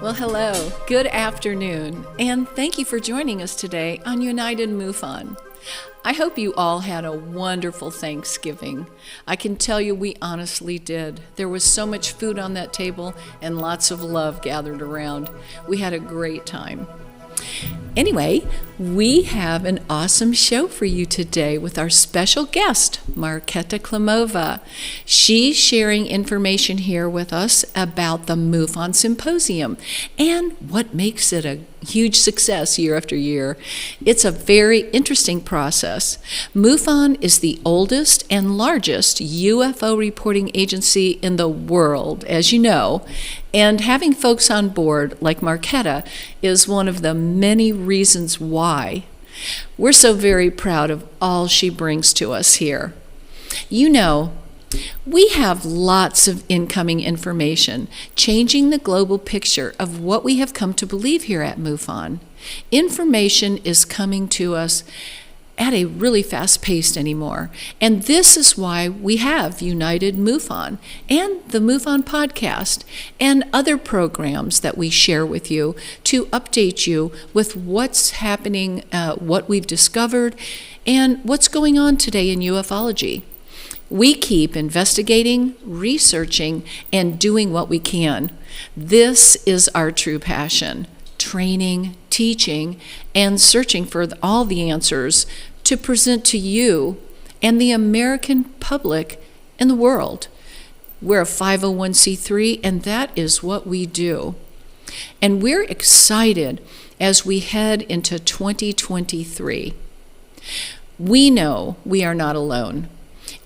Well, hello, good afternoon, and thank you for joining us today on United MUFON. I hope you all had a wonderful Thanksgiving. I can tell you we honestly did. There was so much food on that table and lots of love gathered around. We had a great time. Anyway, we have an awesome show for you today with our special guest, Marketa Klimova. She's sharing information here with us about the MUFON Symposium and what makes it a huge success year after year. It's a very interesting process. MUFON is the oldest and largest UFO reporting agency in the world, as you know, and having folks on board like Marketa is one of the many reasons why. We're so very proud of all she brings to us here. You know, we have lots of incoming information changing the global picture of what we have come to believe here at MUFON. Information is coming to us at a really fast pace anymore. And this is why we have United MUFON and the MUFON podcast and other programs that we share with you to update you with what's happening, what we've discovered, and what's going on today in ufology. We keep investigating, researching, and doing what we can. This is our true passion. Training, teaching, and searching for all the answers to present to you and the American public and the world. We're a 501c3, and that is what we do. And we're excited as we head into 2023. We know we are not alone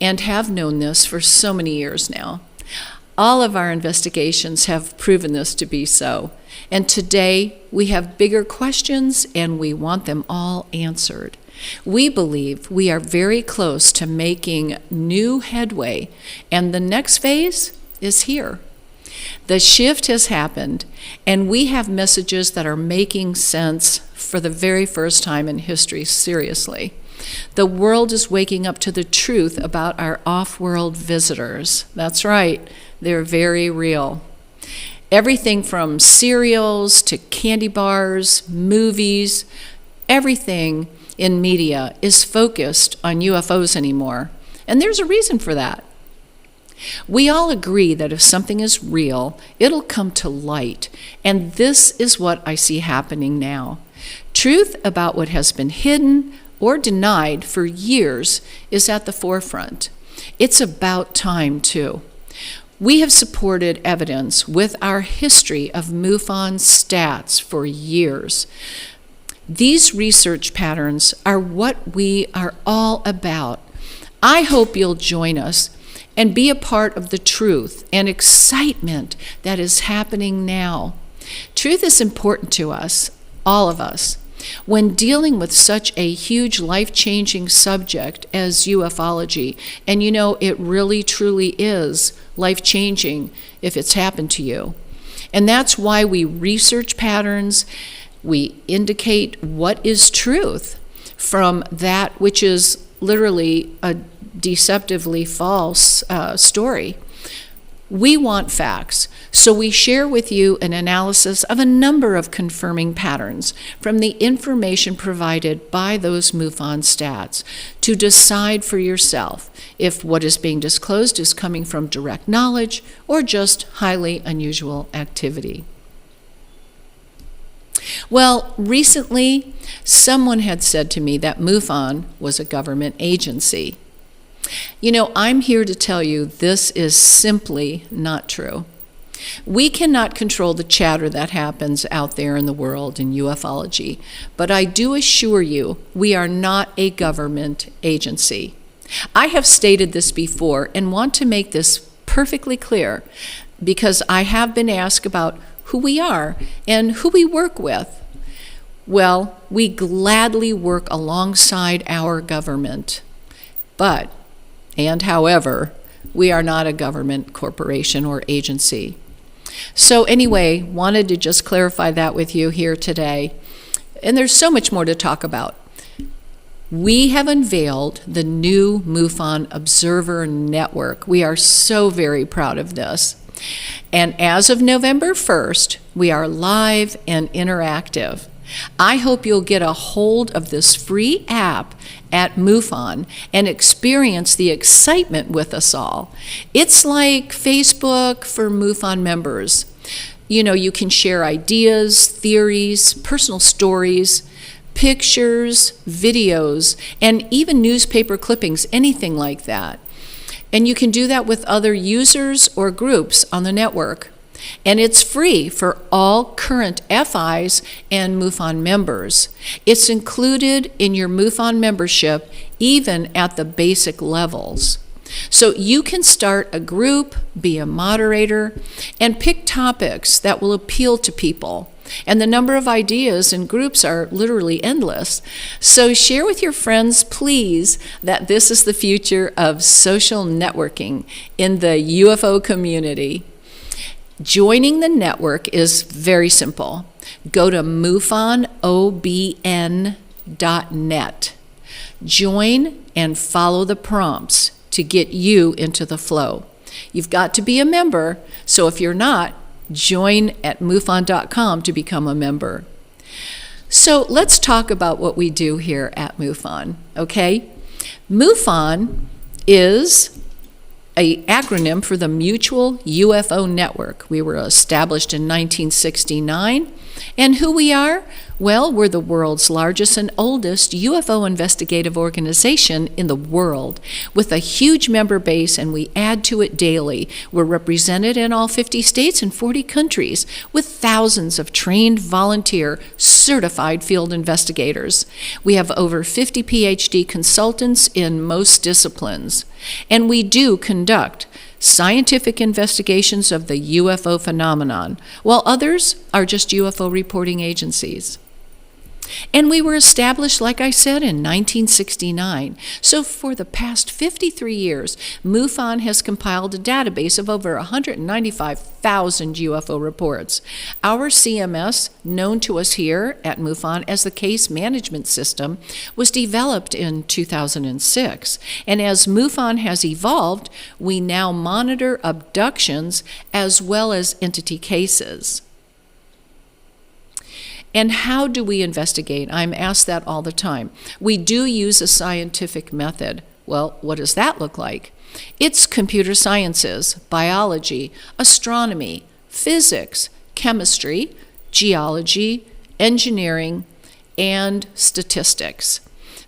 and have known this for so many years now. All of our investigations have proven this to be so. And today, we have bigger questions, and we want them all answered. We believe we are very close to making new headway, and the next phase is here. The shift has happened, and we have messages that are making sense for the very first time in history, seriously. The world is waking up to the truth about our off-world visitors. That's right, they're very real. Everything from cereals to candy bars, movies, everything in media is focused on UFOs anymore. And there's a reason for that. We all agree that if something is real, it'll come to light. And this is what I see happening now. Truth about what has been hidden or denied for years is at the forefront. It's about time, too. We have supported evidence with our history of MUFON stats for years. These research patterns are what we are all about. I hope you'll join us and be a part of the truth and excitement that is happening now. Truth is important to us, all of us. When dealing with such a huge life-changing subject as ufology, and you know it really truly is life-changing if it's happened to you. And that's why we research patterns, we indicate what is truth from that which is literally a deceptively false story. We want facts, so we share with you an analysis of a number of confirming patterns from the information provided by those MUFON stats to decide for yourself if what is being disclosed is coming from direct knowledge or just highly unusual activity. Well, recently, someone had said to me that MUFON was a government agency. You know, I'm here to tell you this is simply not true. We cannot control the chatter that happens out there in the world in ufology, but I do assure you we are not a government agency. I have stated this before and want to make this perfectly clear because I have been asked about who we are and who we work with. Well, we gladly work alongside our government, however, we are not a government corporation or agency. So anyway, wanted to just clarify that with you here today. And there's so much more to talk about. We have unveiled the new MUFON Observer Network. We are so very proud of this. And as of November 1st, we are live and interactive. I hope you'll get a hold of this free app at MUFON and experience the excitement with us all. It's like Facebook for MUFON members. You know, you can share ideas, theories, personal stories, pictures, videos, and even newspaper clippings, anything like that. And you can do that with other users or groups on the network. And it's free for all current FIs and MUFON members. It's included in your MUFON membership, even at the basic levels. So you can start a group, be a moderator, and pick topics that will appeal to people. And the number of ideas and groups are literally endless. So share with your friends, please, that this is the future of social networking in the UFO community. Joining the network is very simple. Go to MUFONOBN.net. Join and follow the prompts to get you into the flow. You've got to be a member, so if you're not, join at MUFON.com to become a member. So let's talk about what we do here at MUFON, okay? MUFON is an acronym for the Mutual UFO Network. We were established in 1969. And who we are? Well, we're the world's largest and oldest UFO investigative organization in the world, with a huge member base, and we add to it daily. We're represented in all 50 states and 40 countries, with thousands of trained, volunteer, certified field investigators. We have over 50 PhD consultants in most disciplines, and we do conduct scientific investigations of the UFO phenomenon, while others are just UFO reporting agencies. And we were established, like I said, in 1969. So for the past 53 years, MUFON has compiled a database of over 195,000 UFO reports. Our CMS, known to us here at MUFON as the Case Management System, was developed in 2006. And as MUFON has evolved, we now monitor abductions as well as entity cases. And how do we investigate? I'm asked that all the time. We do use a scientific method. Well, what does that look like? It's computer sciences, biology, astronomy, physics, chemistry, geology, engineering, and statistics.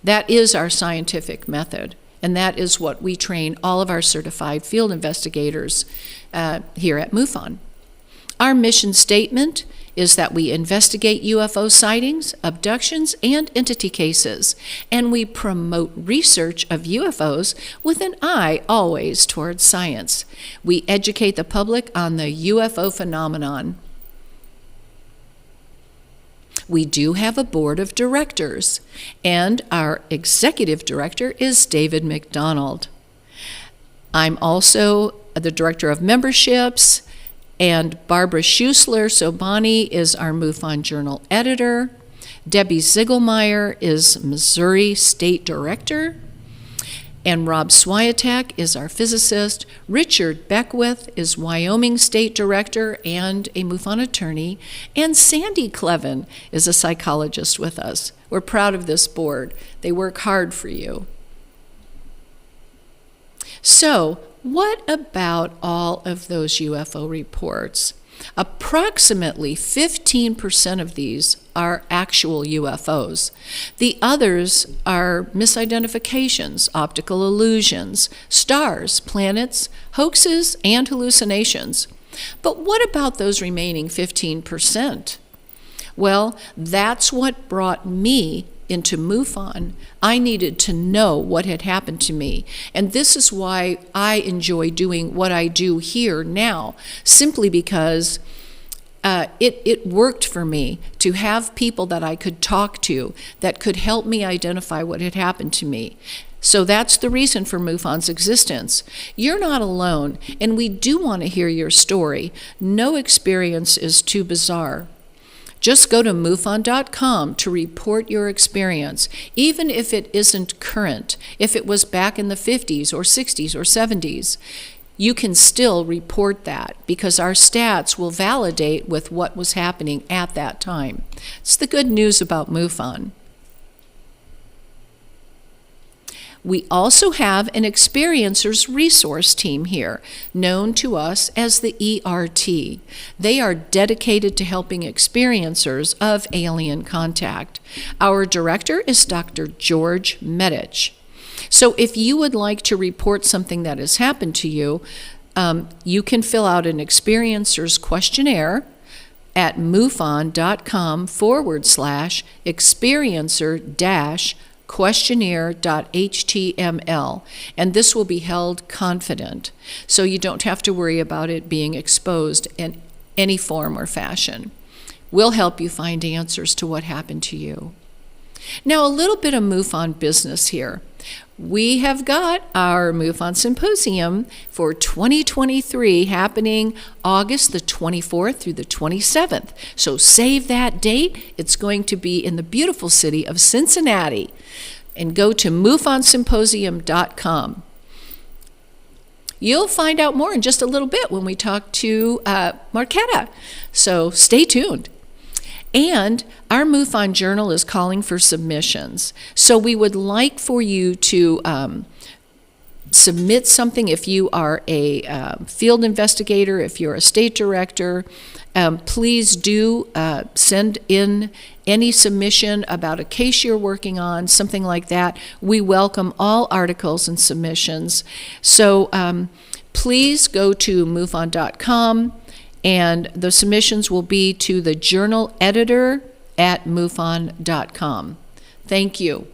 That is our scientific method, and that is what we train all of our certified field investigators here at MUFON. Our mission statement is that we investigate UFO sightings, abductions, and entity cases, and we promote research of UFOs with an eye always towards science. We educate the public on the UFO phenomenon. We do have a board of directors, and our executive director is David McDonald. I'm also the director of memberships, and Barbara Schuessler-Sobani is our MUFON Journal editor. Debbie Ziegelmeyer is Missouri State Director. And Rob Swiatek is our physicist. Richard Beckwith is Wyoming State Director and a MUFON attorney. And Sandy Clevin is a psychologist with us. We're proud of this board. They work hard for you. So, what about all of those UFO reports? Approximately 15% of these are actual UFOs. The others are misidentifications, optical illusions, stars, planets, hoaxes, and hallucinations. But what about those remaining 15%? Well, that's what brought me into MUFON. I needed to know what had happened to me. And this is why I enjoy doing what I do here now, simply because it worked for me to have people that I could talk to that could help me identify what had happened to me. So that's the reason for MUFON's existence. You're not alone, and we do want to hear your story. No experience is too bizarre. Just go to MUFON.com to report your experience, even if it isn't current, if it was back in the 50s or 60s or 70s. you can still report that because our stats will validate with what was happening at that time. It's the good news about MUFON. We also have an experiencers resource team here, known to us as the ERT. They are dedicated to helping experiencers of alien contact. Our director is Dr. George Medich. So if you would like to report something that has happened to you, you can fill out an experiencer's questionnaire at mufon.com/experiencer-questionnaire.html, and this will be held confident, so you don't have to worry about it being exposed in any form or fashion. We'll help you find answers to what happened to you. Now, a little bit of MUFON business here. We have got our MUFON Symposium for 2023 happening August the 24th through the 27th. So save that date. It's going to be in the beautiful city of Cincinnati. And go to mufonsymposium.com. You'll find out more in just a little bit when we talk to Marketa. So stay tuned. And our MUFON Journal is calling for submissions. So we would like for you to submit something if you are a field investigator, if you're a state director. Please do send in any submission about a case you're working on, something like that. We welcome all articles and submissions. So please go to mufon.com. And the submissions will be to the journal editor at mufon.com. Thank you.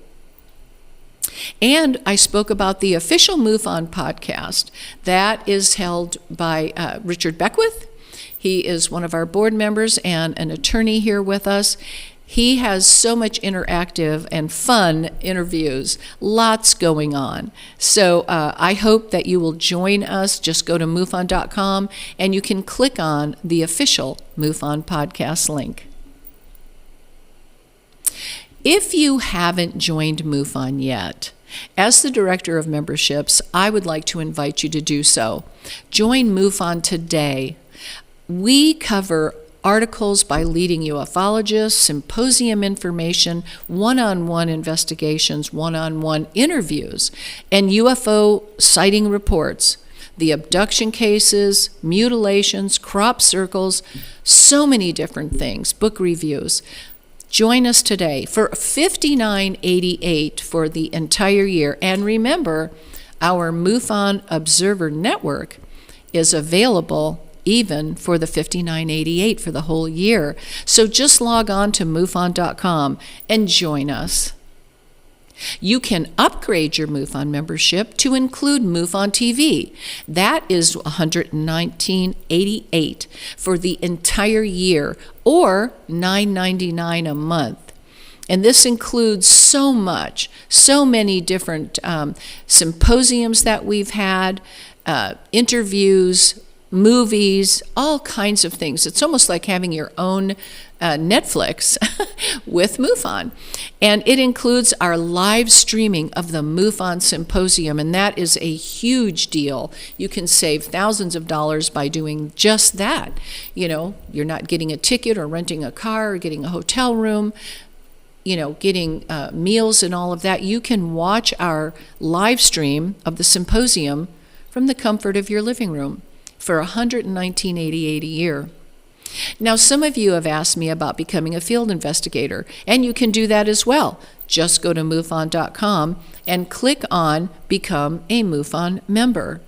And I spoke about the official MUFON podcast. That is held by Richard Beckwith. He is one of our board members and an attorney here with us. He has so much interactive and fun interviews, lots going on. So I hope that you will join us. Just go to MUFON.com and you can click on the official MUFON podcast link. If you haven't joined MUFON yet, as the Director of Memberships, I would like to invite you to do so. Join MUFON today. We cover articles by leading ufologists, symposium information, one-on-one investigations, one-on-one interviews, and UFO sighting reports, the abduction cases, mutilations, crop circles, so many different things, book reviews. Join us today for $59.88 for the entire year. And remember, our MUFON Observer Network is available even for the $59.88 for the whole year. So just log on to MUFON.com and join us. You can upgrade your MUFON membership to include MUFON TV. That is $119.88 for the entire year, or $9.99 a month. And this includes so much, so many different symposiums that we've had, interviews, movies, all kinds of things. It's almost like having your own Netflix with MUFON. And it includes our live streaming of the MUFON Symposium, and that is a huge deal. You can save thousands of dollars by doing just that. You know, you're not getting a ticket or renting a car or getting a hotel room, you know, getting meals and all of that. You can watch our live stream of the symposium from the comfort of your living room for $119.88 a year. Now, some of you have asked me about becoming a field investigator, and you can do that as well. Just go to MUFON.com and click on Become a MUFON Member.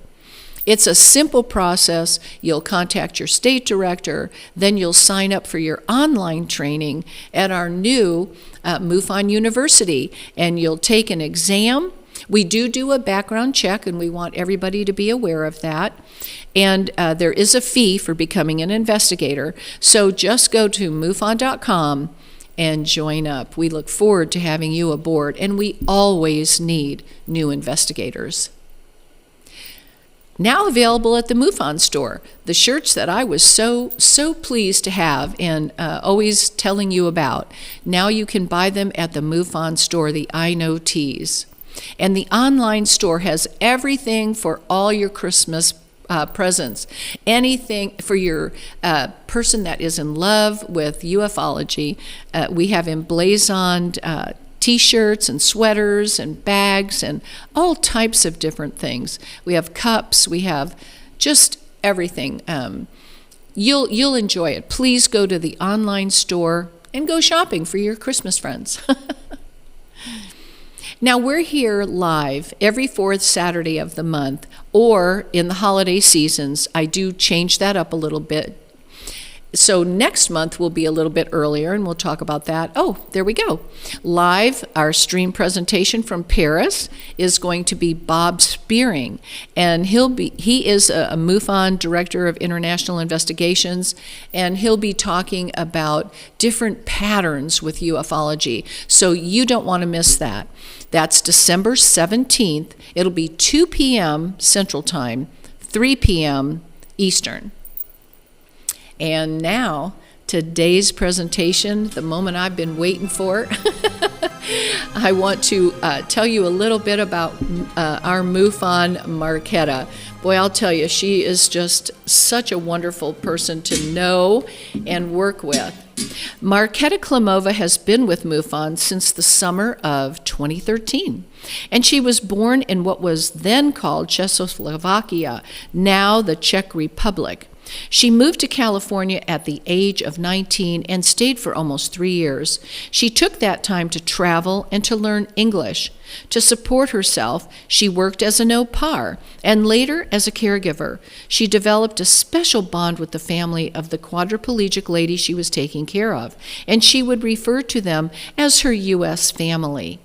It's a simple process. You'll contact your state director, then you'll sign up for your online training at our new MUFON University, and you'll take an exam. We do a background check, and we want everybody to be aware of that. And there is a fee for becoming an investigator. So just go to MUFON.com and join up. We look forward to having you aboard, and we always need new investigators. Now available at the MUFON store, the shirts that I was so pleased to have and always telling you about. Now you can buy them at the MUFON store, the I Know Tees. And the online store has everything for all your Christmas presents. Anything for your person that is in love with ufology, we have emblazoned T-shirts and sweaters and bags and all types of different things. We have cups. We have just everything. You'll enjoy it. Please go to the online store and go shopping for your Christmas friends. Now, we're here live every fourth Saturday of the month, or in the holiday seasons. I do change that up a little bit. So next month will be a little bit earlier, and we'll talk about that. Oh, there we go. Live, our stream presentation from Paris is going to be Bob Spearing, and he is a MUFON Director of International Investigations, and he'll be talking about different patterns with ufology. So you don't want to miss that. That's December 17th. It'll be 2 p.m. Central Time, 3 p.m. Eastern. And now, today's presentation, the moment I've been waiting for. I want to tell you a little bit about our MUFON Marketa. Boy, I'll tell you, she is just such a wonderful person to know and work with. Marketa Klimova has been with MUFON since the summer of 2013, and she was born in what was then called Czechoslovakia, now the Czech Republic. She moved to California at the age of 19 and stayed for almost 3 years. She took that time to travel and to learn English. To support herself, she worked as an au pair and later as a caregiver. She developed a special bond with the family of the quadriplegic lady she was taking care of, and she would refer to them as her U.S. family.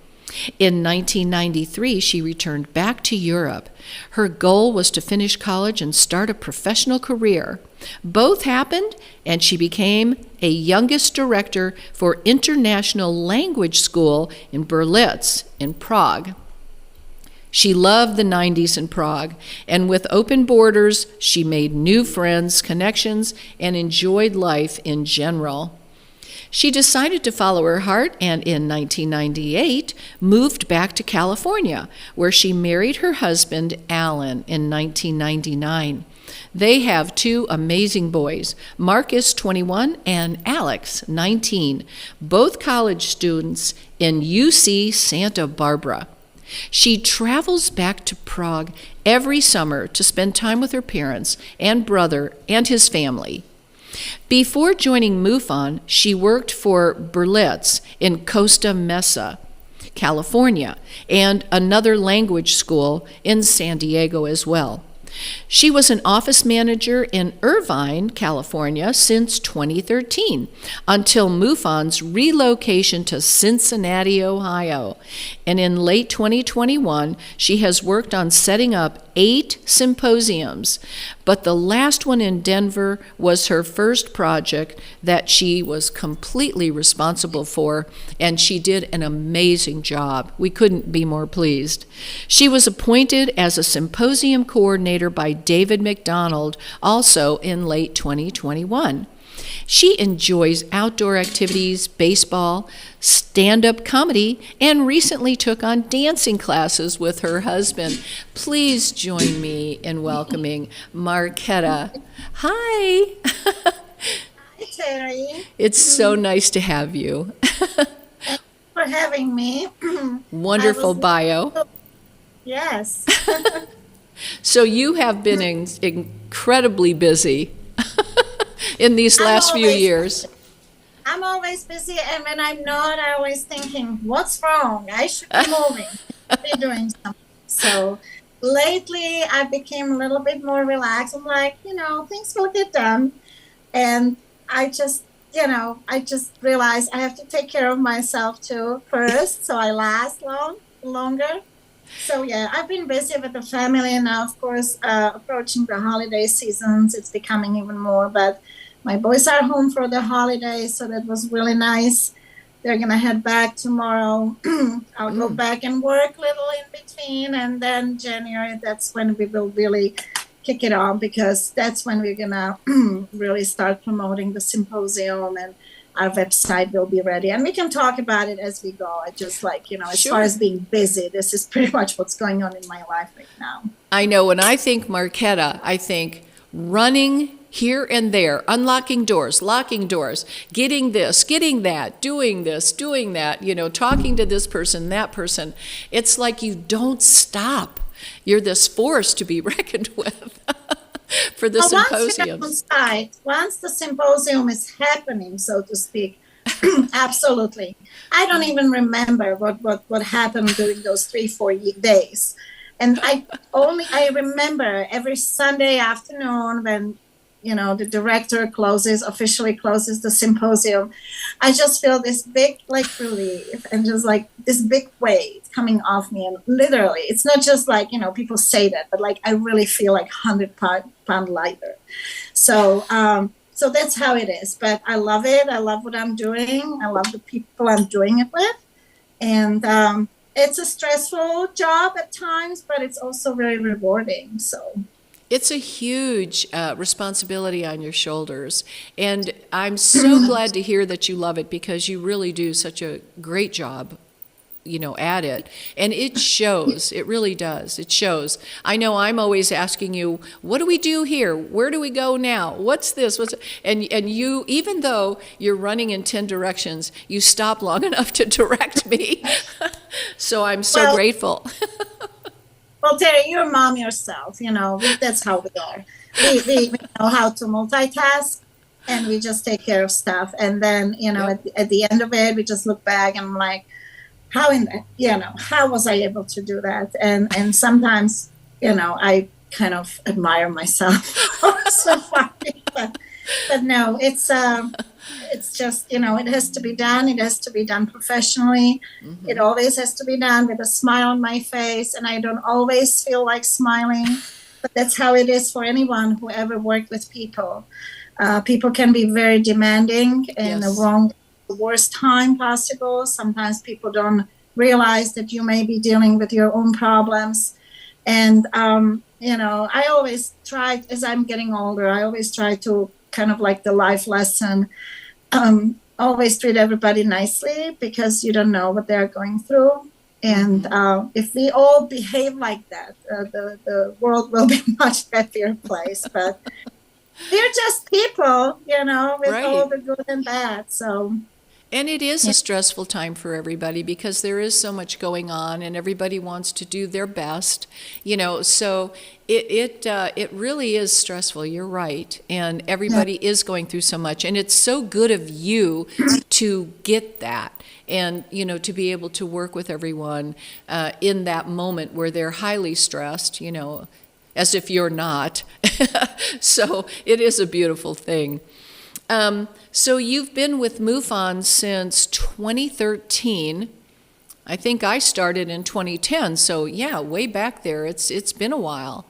In 1993, she returned back to Europe. Her goal was to finish college and start a professional career. Both happened, and she became a youngest director for International Language School in Berlitz in Prague. She loved the 90s in Prague, and with open borders, she made new friends, connections, and enjoyed life in general. She decided to follow her heart and in 1998 moved back to California, where she married her husband, Alan, in 1999. They have 2 amazing boys. Mark is 21 and Alex, 19, both college students in UC Santa Barbara. She travels back to Prague every summer to spend time with her parents and brother and his family. Before joining MUFON, she worked for Berlitz in Costa Mesa, California, and another language school in San Diego as well. She was an office manager in Irvine, California since 2013, until MUFON's relocation to Cincinnati, Ohio. And in late 2021, she has worked on setting up 8 symposiums, but the last one in Denver was her first project that she was completely responsible for, and she did an amazing job. We couldn't be more pleased. She was appointed as a symposium coordinator by David McDonald, also in late 2021. She enjoys outdoor activities, baseball, stand-up comedy, and recently took on dancing classes with her husband. Please join me in welcoming Marketa. Hi. Hi, Terry. It's so nice to have you. Thank you for having me. Wonderful bio. Yes. So you have been incredibly busy in these last few years. I'm always busy, and when I'm not, I'm always thinking, what's wrong? I should be moving, be doing something. So lately, I became a little bit more relaxed. I'm like, things will get done. And I just realized I have to take care of myself too first, so I last longer. So yeah, I've been busy with the family, and now, of course, approaching the holiday seasons, it's becoming even more. But my boys are home for the holidays, so that was really nice. They're gonna head back tomorrow. I'll go back and work a little in between, and then January, that's when we will really kick it off, because that's when we're gonna really start promoting the symposium, and our website will be ready, and we can talk about it as we go. I just as Sure. far as being busy, this is pretty much what's going on in my life right now. I know when I think Marketa, I think running here and there, unlocking doors, locking doors, getting this, getting that, doing this, doing that, talking to this person, that person. It's like you don't stop. You're this force to be reckoned with for the symposium. Once the symposium is happening, so to speak, absolutely. I don't even remember what happened during those 3-4 days. And I remember every Sunday afternoon when, the director officially closes the symposium, I just feel this big relief and just this big weight coming off me. And literally, it's not just people say that, but I really feel 100-pound lighter. So, so that's how it is. But I love it. I love what I'm doing. I love the people I'm doing it with. And it's a stressful job at times, but it's also very rewarding. So it's a huge responsibility on your shoulders. And I'm so glad to hear that you love it, because you really do such a great job, at it. And it shows. It really does. It shows. I know I'm always asking you, what do we do here? Where do we go now? What's this? And you, even though you're running in 10 directions, you stop long enough to direct me. So I'm so grateful. Well, Terry, you're a mom yourself. That's how we are. We know how to multitask, and we just take care of stuff. And then, at the end of it, we just look back and I'm like, how was I able to do that? And sometimes, I kind of admire myself. So funny, but no, it's just, it has to be done. It has to be done professionally. Mm-hmm. It always has to be done with a smile on my face. And I don't always feel like smiling, but that's how it is for anyone who ever worked with people. People can be very demanding in the worst time possible. Sometimes people don't realize that you may be dealing with your own problems. And, I always try, as I'm getting older, I always try to kind of the life lesson, always treat everybody nicely, because you don't know what they're going through. And if we all behave like that, the world will be a much happier place. But we're just people, with all the good and bad. So. And it is a stressful time for everybody, because there is so much going on and everybody wants to do their best, so it really is stressful. You're right. And everybody is going through so much, and it's so good of you to get that. And, to be able to work with everyone in that moment where they're highly stressed, as if you're not. So it is a beautiful thing. So you've been with MUFON since 2013. I think I started in 2010. So yeah, way back there. It's been a while.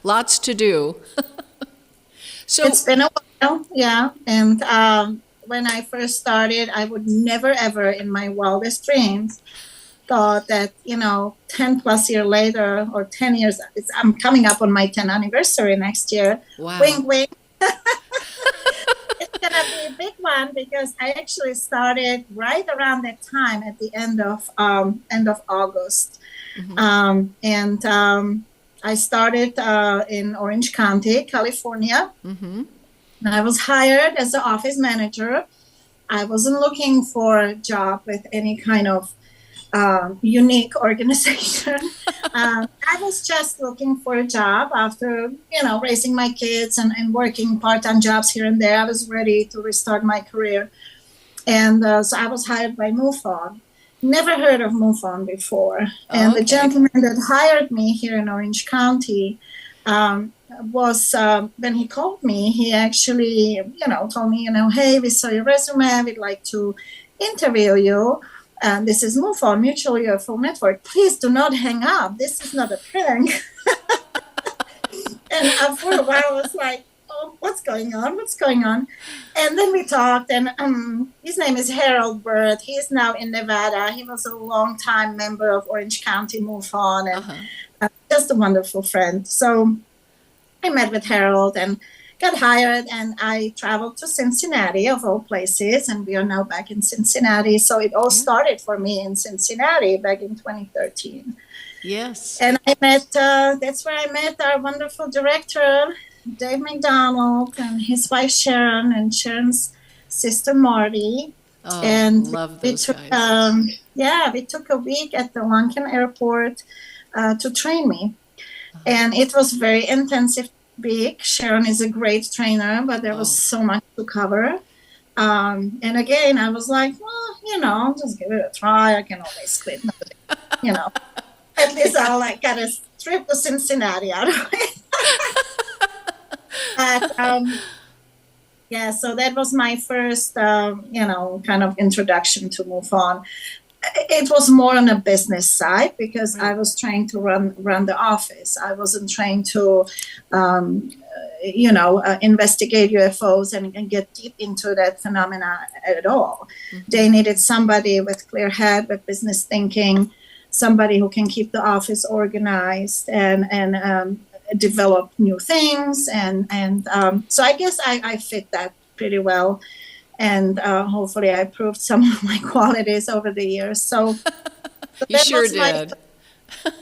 Lots to do. So it's been a while, yeah. And when I first started, I would never ever in my wildest dreams thought that 10 plus years later, or 10 years, I'm coming up on my 10th anniversary next year. Wow. Wink, wink. It's gonna be a big one, because I actually started right around that time at the end of August. Mm-hmm. And I started in Orange County, California. Mm-hmm. And I was hired as an office manager. I wasn't looking for a job with any kind of unique organization. I was just looking for a job after, raising my kids and working part-time jobs here and there. I was ready to restart my career. And so I was hired by MUFON. Never heard of MUFON before. And the gentleman that hired me here in Orange County was, when he called me, he actually, told me, hey, we saw your resume. We'd like to interview you. This is MUFON, Mutual UFO Network. Please do not hang up. This is not a prank. And for a while, I was like, oh, what's going on? What's going on? And then we talked, and his name is Harold Bird. He is now in Nevada. He was a longtime member of Orange County MUFON, and just a wonderful friend. So I met with Harold and got hired, and I traveled to Cincinnati, of all places, and we are now back in Cincinnati. So it all started for me in Cincinnati back in 2013. Yes. And that's where I met our wonderful director, Dave McDonald, and his wife Sharon, and Sharon's sister Marty. Oh, And love we those took, guys. we took a week at the Lankan airport to train me. And it was very intensive week. Sharon is a great trainer, but there was Oh. so much to cover. And again, I was like, well, just give it a try. I can always quit. You know, at least I'll get a trip to Cincinnati out of it. But yeah, so that was my first, kind of introduction to MUFON. It was more on a business side because I was trying to run the office. I wasn't trying to, investigate UFOs and get deep into that phenomena at all. Mm-hmm. They needed somebody with clear head, with business thinking, somebody who can keep the office organized and develop new things. And so I guess I fit that pretty well. And hopefully I proved some of my qualities over the years. So you sure did.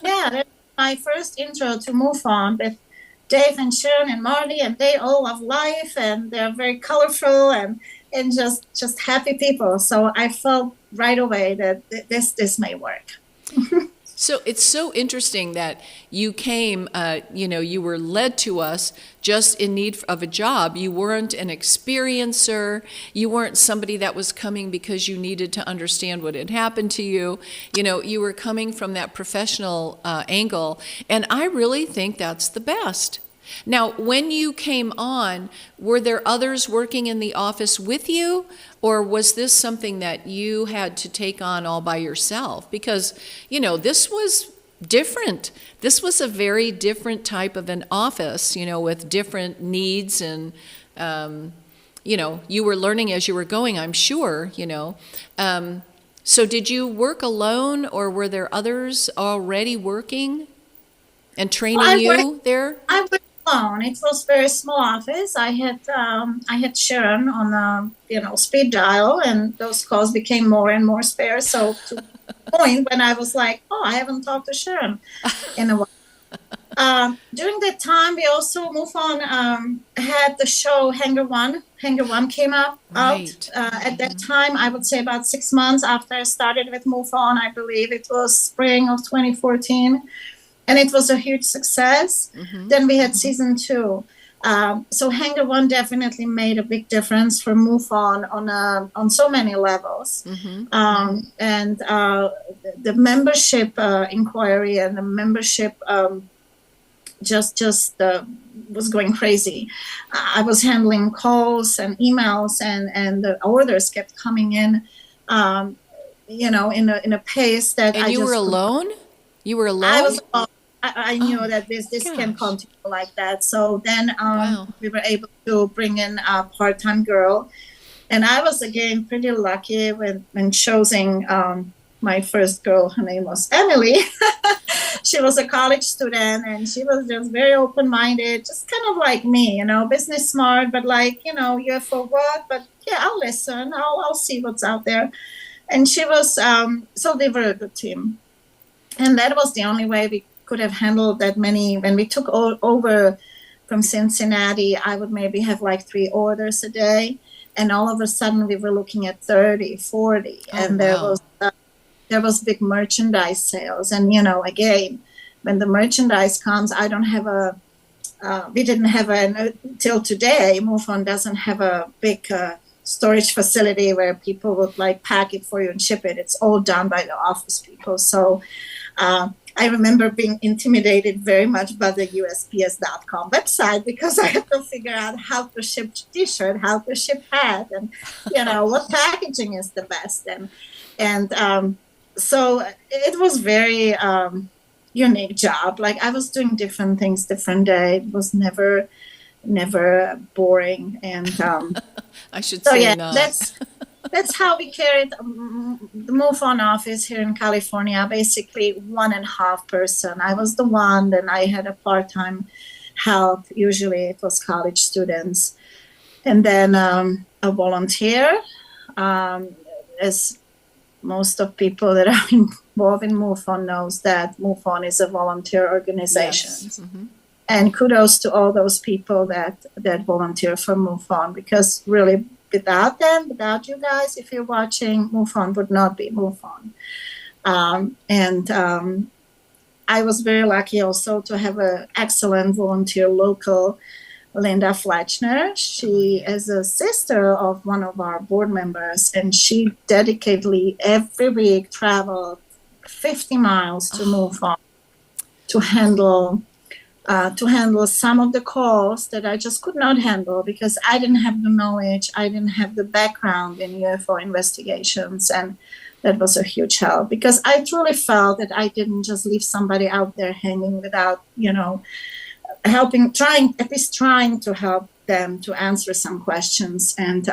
That's my first intro to MUFON with Dave and Sharon and Marty, and they all love life, and they're very colorful and just happy people. So I felt right away that this may work. So it's so interesting that you came, you were led to us just in need of a job. You weren't an experiencer. You weren't somebody that was coming because you needed to understand what had happened to you. You were coming from that professional angle, and I really think that's the best. Now, when you came on, were there others working in the office with you, or was this something that you had to take on all by yourself? Because, this was different. This was a very different type of an office, with different needs and, you were learning as you were going, I'm sure, So did you work alone, or were there others already working and training you there? I worked alone. It was a very small office. I had Sharon on speed dial, and those calls became more and more sparse. So to the point when I was like, oh, I haven't talked to Sharon in a while. During that time, we also MUFON had the show Hangar One. Hangar One came out at that time. I would say about 6 months after I started with MUFON. I believe it was spring of 2014. And it was a huge success. Mm-hmm. Then we had season 2. So Hangar One definitely made a big difference for MUFON on so many levels. Mm-hmm. And the membership inquiry and the membership just was going crazy. I was handling calls and emails, and the orders kept coming in, in a pace that and you were alone? You were alone? I was alone. I knew that this can continue like that. So then we were able to bring in a part-time girl. And I was, again, pretty lucky when choosing my first girl. Her name was Emily. She was a college student, and she was just very open-minded, just kind of like me, business smart, but you're for what? But yeah, I'll listen. I'll see what's out there. And she was, so they were a good team. And that was the only way we could have handled that many. When we took over from Cincinnati, I would maybe have 3 orders a day. And all of a sudden we were looking at 30, 40. And there was big merchandise sales. And, again, when the merchandise comes, I don't have we didn't have till today, MUFON doesn't have a big storage facility where people would pack it for you and ship it. It's all done by the office people. So I remember being intimidated very much by the USPS.com website because I had to figure out how to ship T-shirt, how to ship hat, and what packaging is the best. And so it was very unique job. I was doing different things, different day. It was never boring. And I should say not. That's how we carried the MUFON office here in California, basically 1.5 person. I was the one, then I had a part-time help. Usually it was college students. And then a volunteer. As most of people that are involved in MUFON knows that MUFON is a volunteer organization. Yes. Mm-hmm. And kudos to all those people that volunteer for MUFON, because really without them, without you guys, if you're watching, MUFON would not be MUFON. I was very lucky also to have an excellent volunteer local, Linda Fletchner. She is a sister of one of our board members, and she dedicatedly every week traveled 50 miles to MUFON to handle some of the calls that I just could not handle because I didn't have the knowledge, I didn't have the background in UFO investigations, and that was a huge help because I truly felt that I didn't just leave somebody out there hanging without, trying to help them to answer some questions. And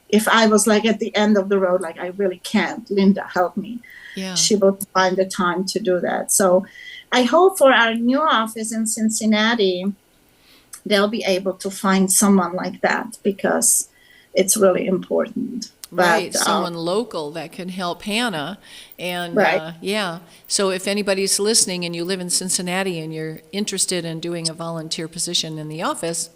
if I was like at the end of the road, like I really can't, Linda, help me. Yeah. She would find the time to do that. So I hope for our new office in Cincinnati, they'll be able to find someone like that because it's really important. Right, someone local that can help Hannah. And right. So if anybody's listening and you live in Cincinnati and you're interested in doing a volunteer position in the office,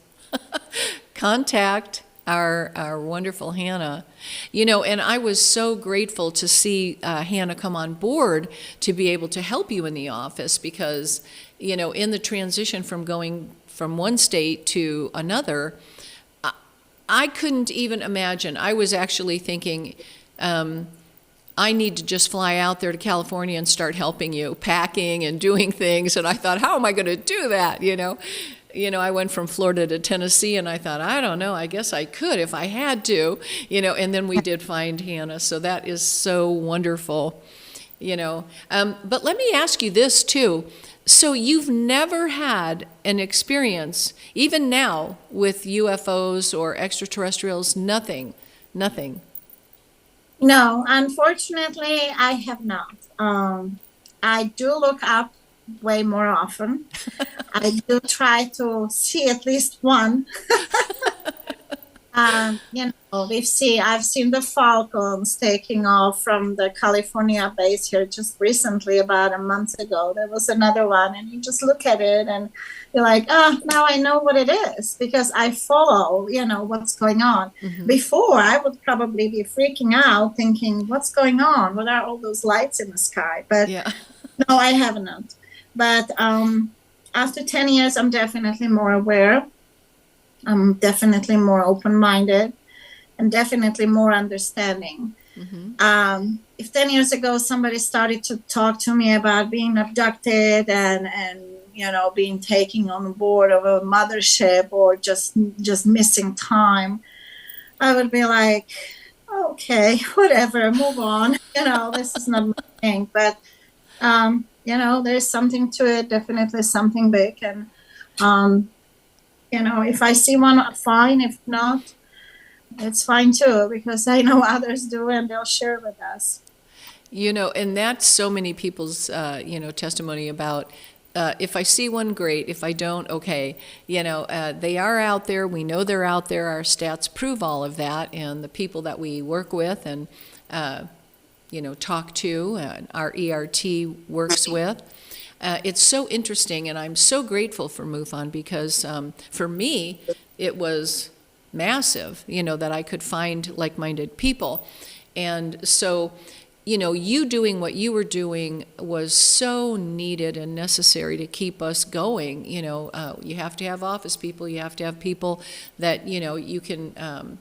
contact our wonderful Hannah. And I was so grateful to see Hannah come on board to be able to help you in the office because, in the transition from going from one state to another, I couldn't even imagine. I was actually thinking, I need to just fly out there to California and start helping you, packing and doing things. And I thought, how am I going to do that? I went from Florida to Tennessee, and I thought, I don't know, I guess I could if I had to, and then we did find Hannah. So that is so wonderful, But let me ask you this, too. So you've never had an experience, even now, with UFOs or extraterrestrials, nothing? No, unfortunately, I have not. I do look up way more often. I do try to see at least one. I've seen the Falcons taking off from the California base here just recently, about a month ago. There was another one, and you just look at it and you're like, now I know what it is because I follow, what's going on. Mm-hmm. Before, I would probably be freaking out thinking, what's going on? What are all those lights in the sky? But no, I haven't. But after 10 years, I'm definitely more aware. I'm definitely more open-minded and definitely more understanding. Mm-hmm. If 10 years ago somebody started to talk to me about being abducted and being taken on board of a mothership or just missing time, I would be like, okay, whatever, move on. This is not my thing. But there's something to it, definitely something big. And if I see one, fine. If not, it's fine too, because I know others do and they'll share with us. And that's so many people's, testimony about, if I see one, great. If I don't, okay. They are out there. We know they're out there. Our stats prove all of that. And the people that we work with and, talk to, our ERT works with, it's so interesting, and I'm so grateful for MUFON because for me, it was massive, that I could find like-minded people. And so, you doing what you were doing was so needed and necessary to keep us going. You have to have office people, you have to have people that, you can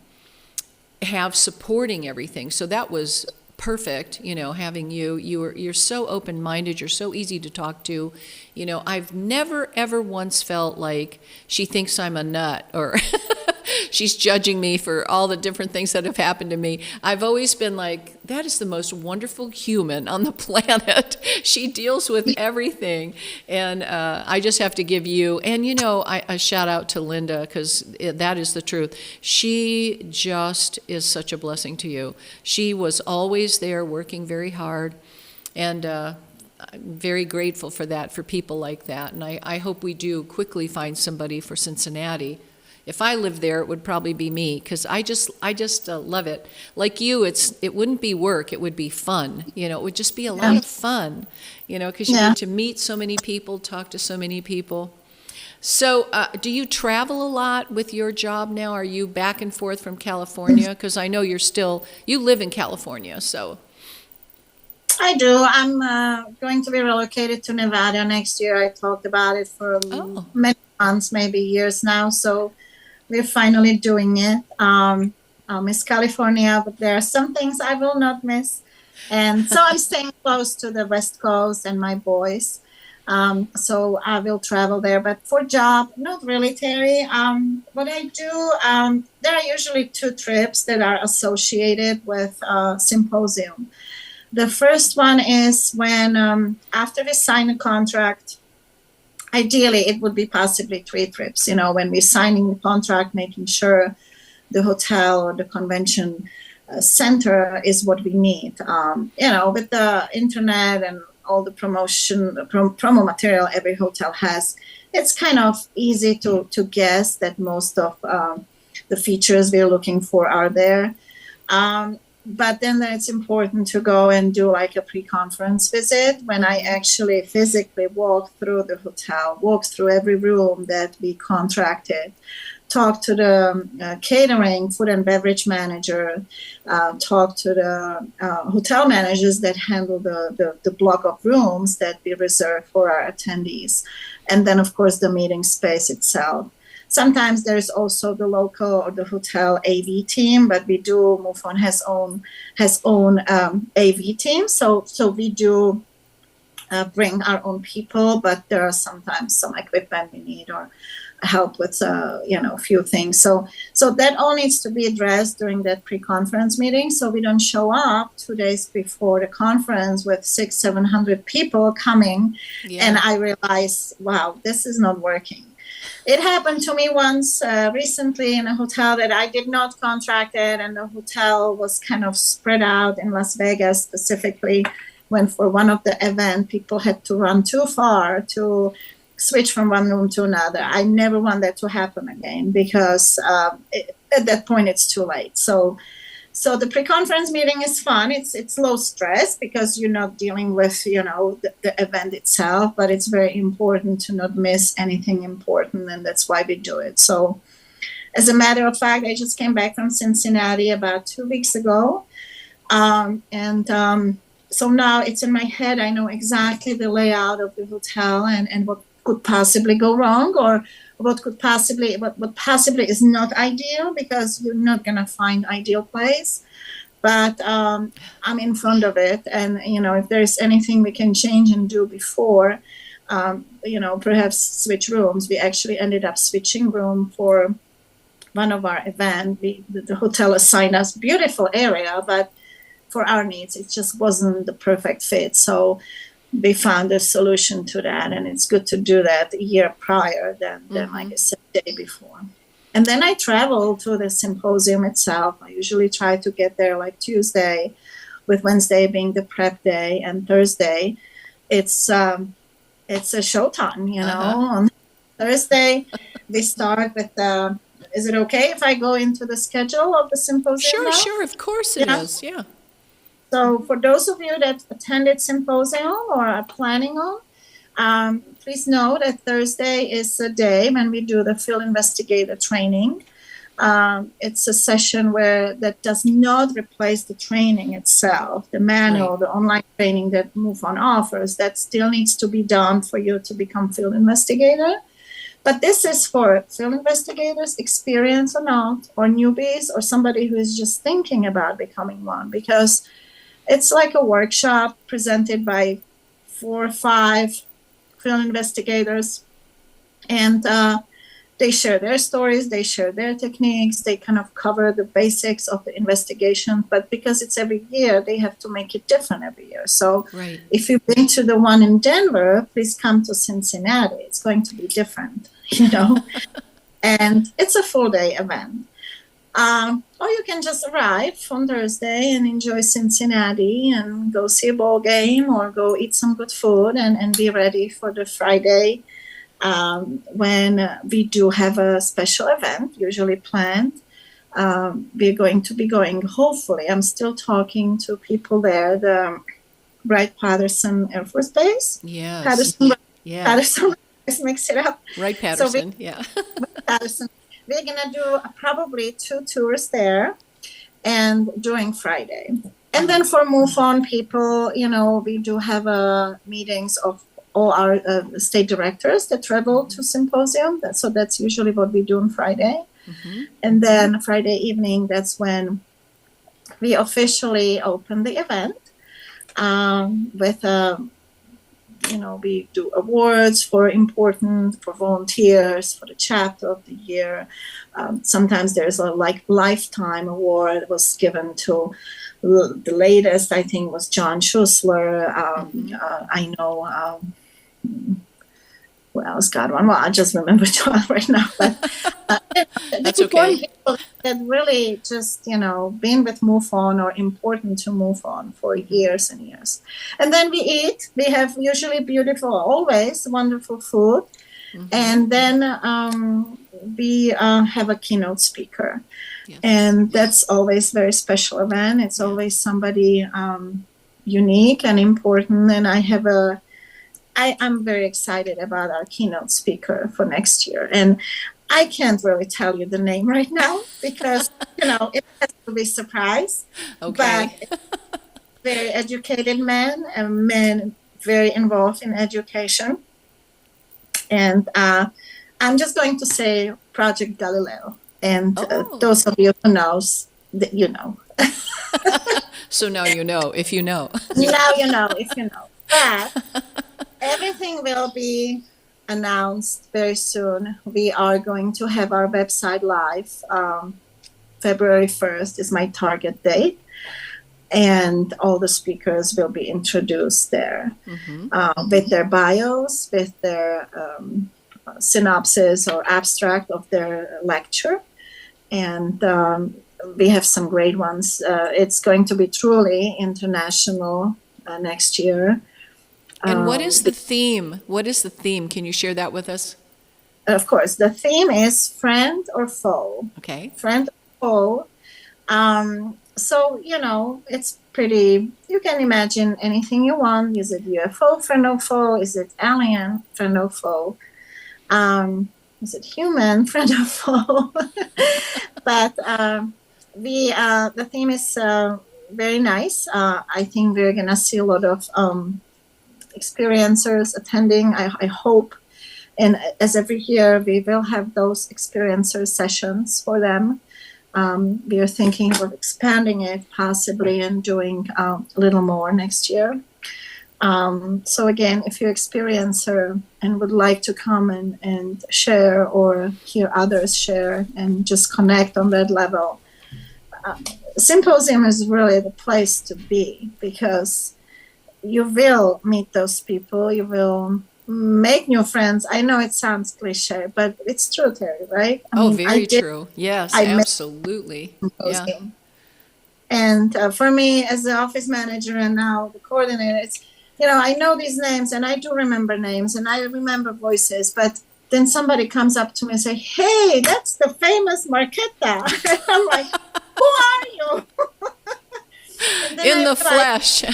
have supporting everything. So that was perfect, having you're so open-minded, you're so easy to talk to. I've never ever once felt like she thinks I'm a nut or she's judging me for all the different things that have happened to me. I've always been like, that is the most wonderful human on the planet. She deals with everything. And I just have to give you, and a shout out to Linda, because that is the truth. She just is such a blessing to you. She was always there working very hard. And I'm very grateful for that, for people like that. And I hope we do quickly find somebody for Cincinnati. if I lived there, it would probably be me, because I just love it. Like you, it wouldn't be work, it would be fun. It would just be a lot of fun, because you get to meet so many people, talk to so many people. So do you travel a lot with your job now? Are you back and forth from California? Because I know you live in California, so. I do. I'm going to be relocated to Nevada next year. I talked about it for many months, maybe years now. So we're finally doing it. I'll miss California, but there are some things I will not miss. And so I'm staying close to the West Coast and my boys. So I will travel there. But for job, not really, Terry. What I do, there are usually 2 trips that are associated with Symposium. The first one is when, after we sign a contract, ideally it would be possibly 3 trips, when we're signing the contract, making sure the hotel or the convention center is what we need. With the internet and all the promo material every hotel has, it's kind of easy to guess that most of the features we're looking for are there. But then it's important to go and do like a pre-conference visit when I actually physically walk through the hotel, walk through every room that we contracted, talk to the catering, food and beverage manager, talk to the hotel managers that handle the block of rooms that we reserve for our attendees. And then, of course, the meeting space itself. Sometimes there's also the local or the hotel AV team, but MUFON has own AV team. So we do bring our own people, but there are sometimes some equipment we need or help with a few things. So that all needs to be addressed during that pre-conference meeting. So we don't show up 2 days before the conference with 600-700 people coming, and I realize, wow, this is not working. It happened to me once recently in a hotel that I did not contract it, and the hotel was kind of spread out in Las Vegas specifically, when for one of the events people had to run too far to switch from one room to another. I never want that to happen again, because at that point it's too late. So the pre-conference meeting is fun. It's low stress because you're not dealing with, the event itself, but it's very important to not miss anything important, and that's why we do it. So as a matter of fact, I just came back from Cincinnati about 2 weeks ago. So now it's in my head. I know exactly the layout of the hotel and what could possibly go wrong, or what possibly is not ideal, because you're not going to find ideal place. But I'm in front of it. And, if there's anything we can change and do before, perhaps switch rooms. We actually ended up switching room for one of our events. The hotel assigned us beautiful area, but for our needs, it just wasn't the perfect fit. So we found a solution to that, and it's good to do that a year prior than like I said, the day before. And then I travel to the symposium itself. I usually try to get there like Tuesday, with Wednesday being the prep day, and Thursday it's a showtime. On Thursday we start with the. Is it okay if I go into the schedule of the symposium? Sure, of course it is. Yeah. So for those of you that attended Symposium or are planning on, please know that Thursday is a day when we do the field investigator training. It's a session that does not replace the training itself, the manual, the online training that MUFON offers. That still needs to be done for you to become field investigator. But this is for field investigators, experienced or not, or newbies, or somebody who is just thinking about becoming one, because it's like a workshop presented by 4 or 5 field investigators, and they share their stories, they share their techniques, they kind of cover the basics of the investigation. But because it's every year, they have to make it different every year. So if you've been to the one in Denver, please come to Cincinnati. It's going to be different, and it's a full day event. Or you can just arrive on Thursday and enjoy Cincinnati and go see a ball game, or go eat some good food and be ready for the Friday when we do have a special event, usually planned. We're going to be going, hopefully, I'm still talking to people there, the Wright-Patterson Air Force Base. Yes. Patterson, Yeah. Patterson, let's mix it up. Wright-Patterson, yeah. Patterson. We're going to do probably 2 tours there and during Friday. And then for MUFON people, we do have meetings of all our state directors that travel to Symposium. So that's usually what we do on Friday. Mm-hmm. And then Friday evening, that's when we officially open the event with we do awards for volunteers for the chapter of the year. Sometimes there's a lifetime award that was given to the latest, I think, was John Schussler. I know who else got one. Well, I just remember John right now. But that's okay. People that really just, been with MUFON or important to MUFON for years and years. And then we eat. We have usually always wonderful food. Mm-hmm. And then we have a keynote speaker. Yes. And that's always a very special event. It's always somebody unique and important. And I'm very excited about our keynote speaker for next year. And I can't really tell you the name right now because, it has to be a surprise. Okay. But very educated man, a man very involved in education. And I'm just going to say Project Galileo. And those of you who knows, that you know. So now you know, if you know. Now you know, if you know. But everything will be announced very soon. We are going to have our website live. February 1st is my target date. And all the speakers will be introduced there with their bios, with their synopsis or abstract of their lecture. And we have some great ones. It's going to be truly international next year. And what is the theme? What is the theme? Can you share that with us? Of course. The theme is friend or foe. Okay. Friend or foe. So, it's pretty, you can imagine anything you want. Is it UFO, friend or foe? Is it alien, friend or foe? Is it human, friend or foe? But the theme is very nice. I think we're going to see a lot of experiencers attending, I hope. And as every year, we will have those experiencer sessions for them. We are thinking of expanding it possibly and doing a little more next year. So again, if you're an experiencer and would like to come and share or hear others share and just connect on that level, Symposium is really the place to be because you will meet those people, you will make new friends. I know it sounds cliche, but it's true, Terry, right? Very true. Yes, absolutely. Yeah. And for me, as the office manager and now the coordinator, it's, I know these names and I do remember names and I remember voices, but then somebody comes up to me and say, "Hey, that's the famous Marketa." I'm like, "Who are you?" In the flesh.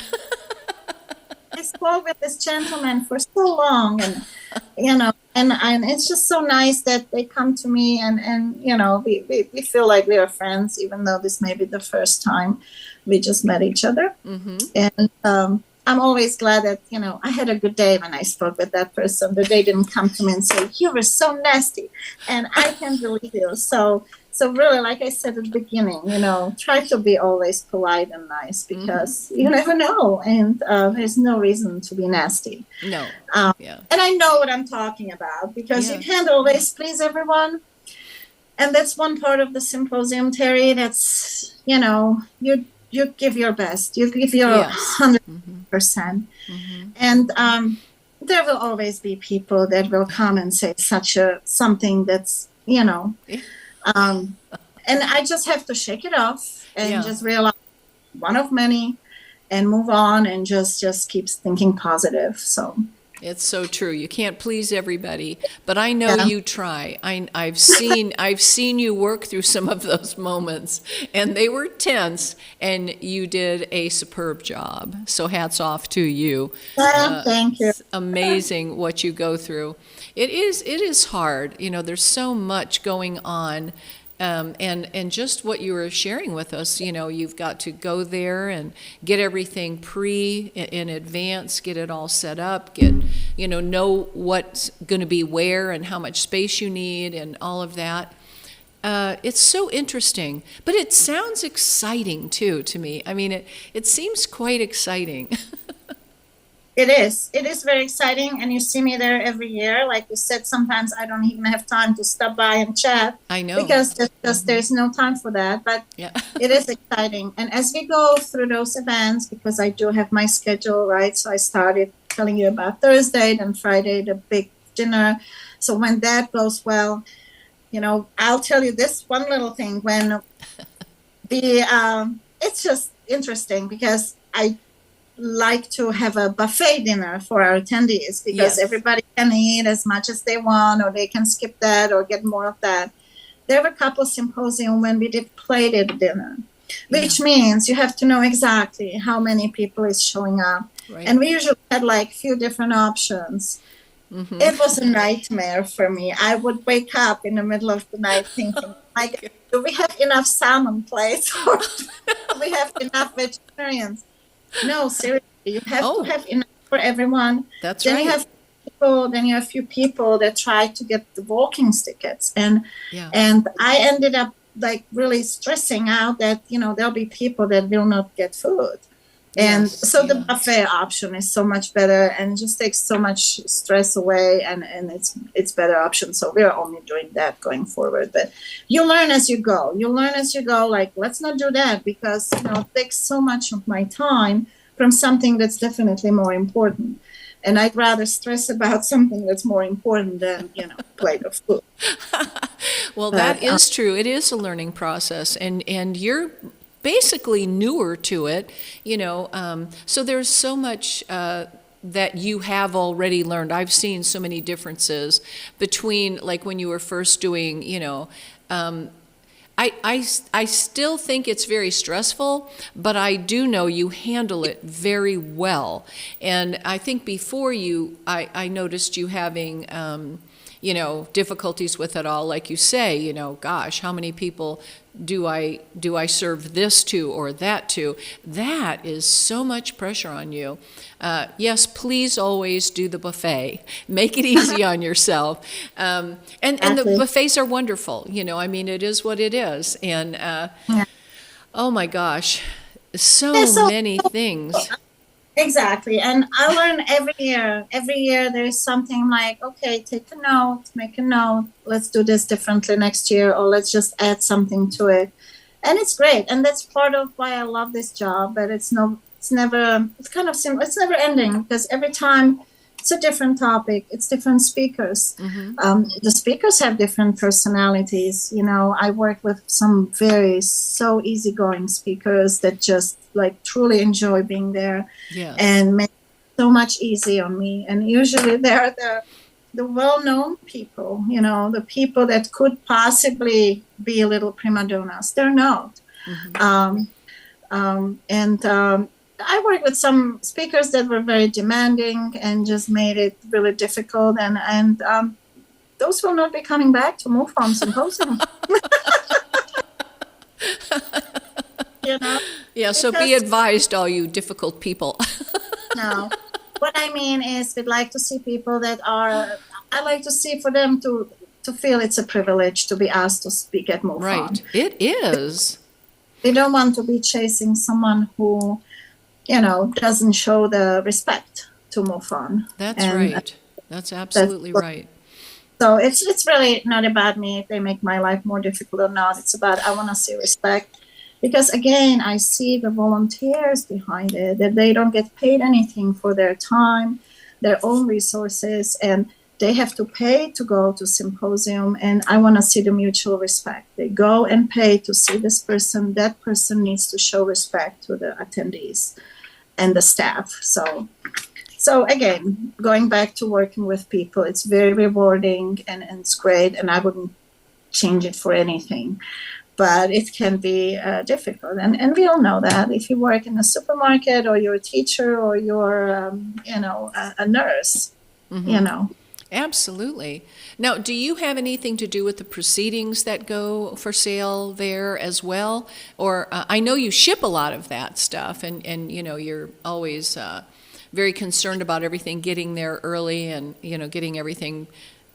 I spoke with this gentleman for so long, and and it's just so nice that they come to me, and we feel like we are friends, even though this may be the first time we just met each other. Mm-hmm. And I'm always glad that I had a good day when I spoke with that person. That they didn't come to me and say you were so nasty, and I can't believe you. So really, like I said at the beginning, try to be always polite and nice because you never know, and there's no reason to be nasty. No. Yeah. And I know what I'm talking about because you can't always please everyone. And that's one part of the Symposium, Terry. That's, you give your best. You give your 100%. Mm-hmm. And there will always be people that will come and say something that's, and I just have to shake it off and just realize one of many and move on and just keep thinking positive. So It's so true. You can't please everybody, but I know Yeah. you try. I've seen you work through some of those moments, and they were tense, and you did a superb job. So hats off to you. Thank you. It's amazing what you go through. It is hard. There's so much going on. And just what you were sharing with us, you've got to go there and get everything in advance, get it all set up, know what's going to be where and how much space you need and all of that. It's so interesting, but it sounds exciting too to me. I mean, it seems quite exciting. It is. It is very exciting, and you see me there every year. Like you said, sometimes I don't even have time to stop by and chat. I know. Because there's no time for that. But Yeah. it is exciting. And as we go through those events, because I do have my schedule, right? So I started telling you about Thursday, then Friday, the big dinner. So when that goes well, I'll tell you this one little thing. When it's just interesting because I like to have a buffet dinner for our attendees because Yes. everybody can eat as much as they want, or they can skip that or get more of that. There were a couple symposium when we did plated dinner, which means you have to know exactly how many people is showing up. Right. And we usually had like a few different options. Mhm. It was a nightmare for me. I would wake up in the middle of the night thinking, like, do we have enough salmon plates or do we have enough vegetarians? No, seriously, you have to have enough for everyone. That's Then right. you have a few people that try to get the walking tickets, and I ended up like really stressing out that there'll be people that will not get food, and so the buffet option is so much better and just takes so much stress away, and it's better option. So we're only doing that going forward. But you learn as you go. Like, let's not do that because it takes so much of my time from something that's definitely more important. And I'd rather stress about something that's more important than, plate of food. Well, that is true. It is a learning process, and you're basically newer to it, so there's so much that you have already learned. I've seen so many differences between, like, when you were first doing, I still think it's very stressful, but I do know you handle it very well. And I think before I noticed you having, difficulties with it all. Like you say, gosh, how many people do I serve this to or that to? That is so much pressure on you. Yes, please always do the buffet. Make it easy on yourself. And the buffets are wonderful. It is what it is. And oh my gosh, so many things. Exactly. And I learn every year. Every year there's something like, okay, take a note, make a note. Let's do this differently next year, or let's just add something to it. And it's great. And that's part of why I love this job. But it's kind of simple. It's never ending because every time it's a different topic. It's different speakers. Mm-hmm. The speakers have different personalities. I work with some so easygoing speakers that just like truly enjoy being there and make it so much easy on me. And usually they're the well-known people, the people that could possibly be a little prima donnas. They're not. Mm-hmm. I worked with some speakers that were very demanding and just made it really difficult. And those will not be coming back to MUFON Symposium. Yeah, so be advised, all you difficult people. No. What I mean is we'd like to see people I like to see for them to feel it's a privilege to be asked to speak at MUFON. Right, it is. We don't want to be chasing someone who, doesn't show the respect to MUFON. That's right. That's absolutely right. So it's really not about me if they make my life more difficult or not. It's about I want to see respect. Because again, I see the volunteers behind it, that they don't get paid anything for their time, their own resources, and they have to pay to go to Symposium. And I want to see the mutual respect. They go and pay to see this person. That person needs to show respect to the attendees and the staff. So So again, going back to working with people, it's very rewarding and it's great, and I wouldn't change it for anything. But it can be difficult, and we all know that if you work in a supermarket, or you're a teacher, or you're a nurse, Absolutely. Now, do you have anything to do with the proceedings that go for sale there as well? Or I know you ship a lot of that stuff, and you're always very concerned about everything getting there early, and getting everything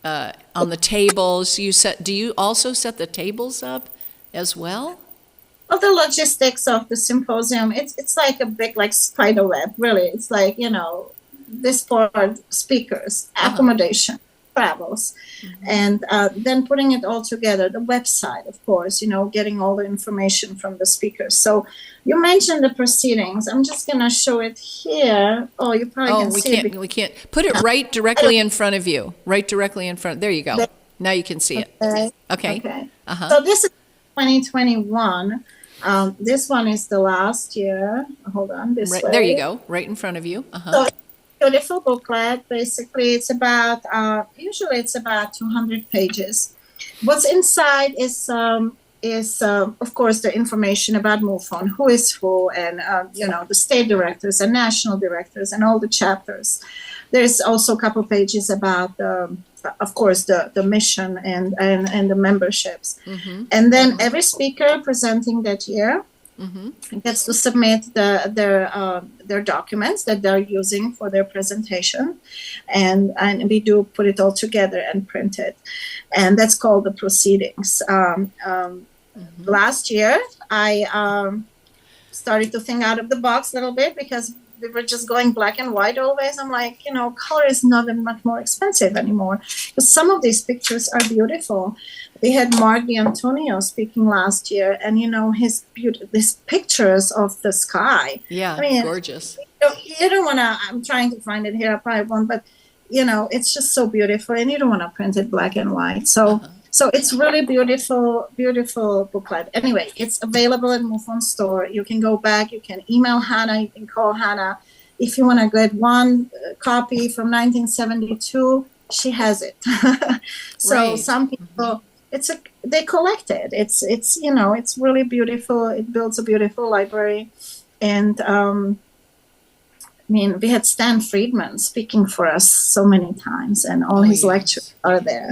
on the tables. Do you also set the tables up as well? Well, the logistics of the symposium, it's like a big spider web, really. It's like, this for speakers, accommodation, travels, and then putting it all together. The website, of course, getting all the information from the speakers. So you mentioned the proceedings. I'm just going to show it here. Oh, you probably can see it. We can't. Put it right directly in front of you. Right directly in front. There you go. Now you can see it. Okay. So this is 2021. This one is the last year. Hold on, this way. There you go. Right in front of you. So beautiful booklet. Basically, it's about usually it's about 200 pages. What's inside is of course the information about MUFON, who is who, and the state directors and national directors and all the chapters. There's also a couple pages about of course the mission and the memberships, and then every speaker presenting that year gets to submit their documents that they're using for their presentation, and we do put it all together and print it, and that's called the proceedings. Last year I started to think out of the box a little bit, because we were just going black and white always. I'm like, color is not that much more expensive anymore, because some of these pictures are beautiful. We had Mark D'Antonio speaking last year, and these pictures of the sky. Yeah, I mean, gorgeous. You don't want to. I'm trying to find it here. I probably won't, but it's just so beautiful, and you don't want to print it black and white. So. So it's really beautiful, beautiful booklet. Anyway, it's available in MUFON store. You can go back. You can email Hannah. You can call Hannah. If you want to get one copy from 1972, she has it. So some people, they collect it. It's really beautiful. It builds a beautiful library. And we had Stan Friedman speaking for us so many times, and all his lectures are there.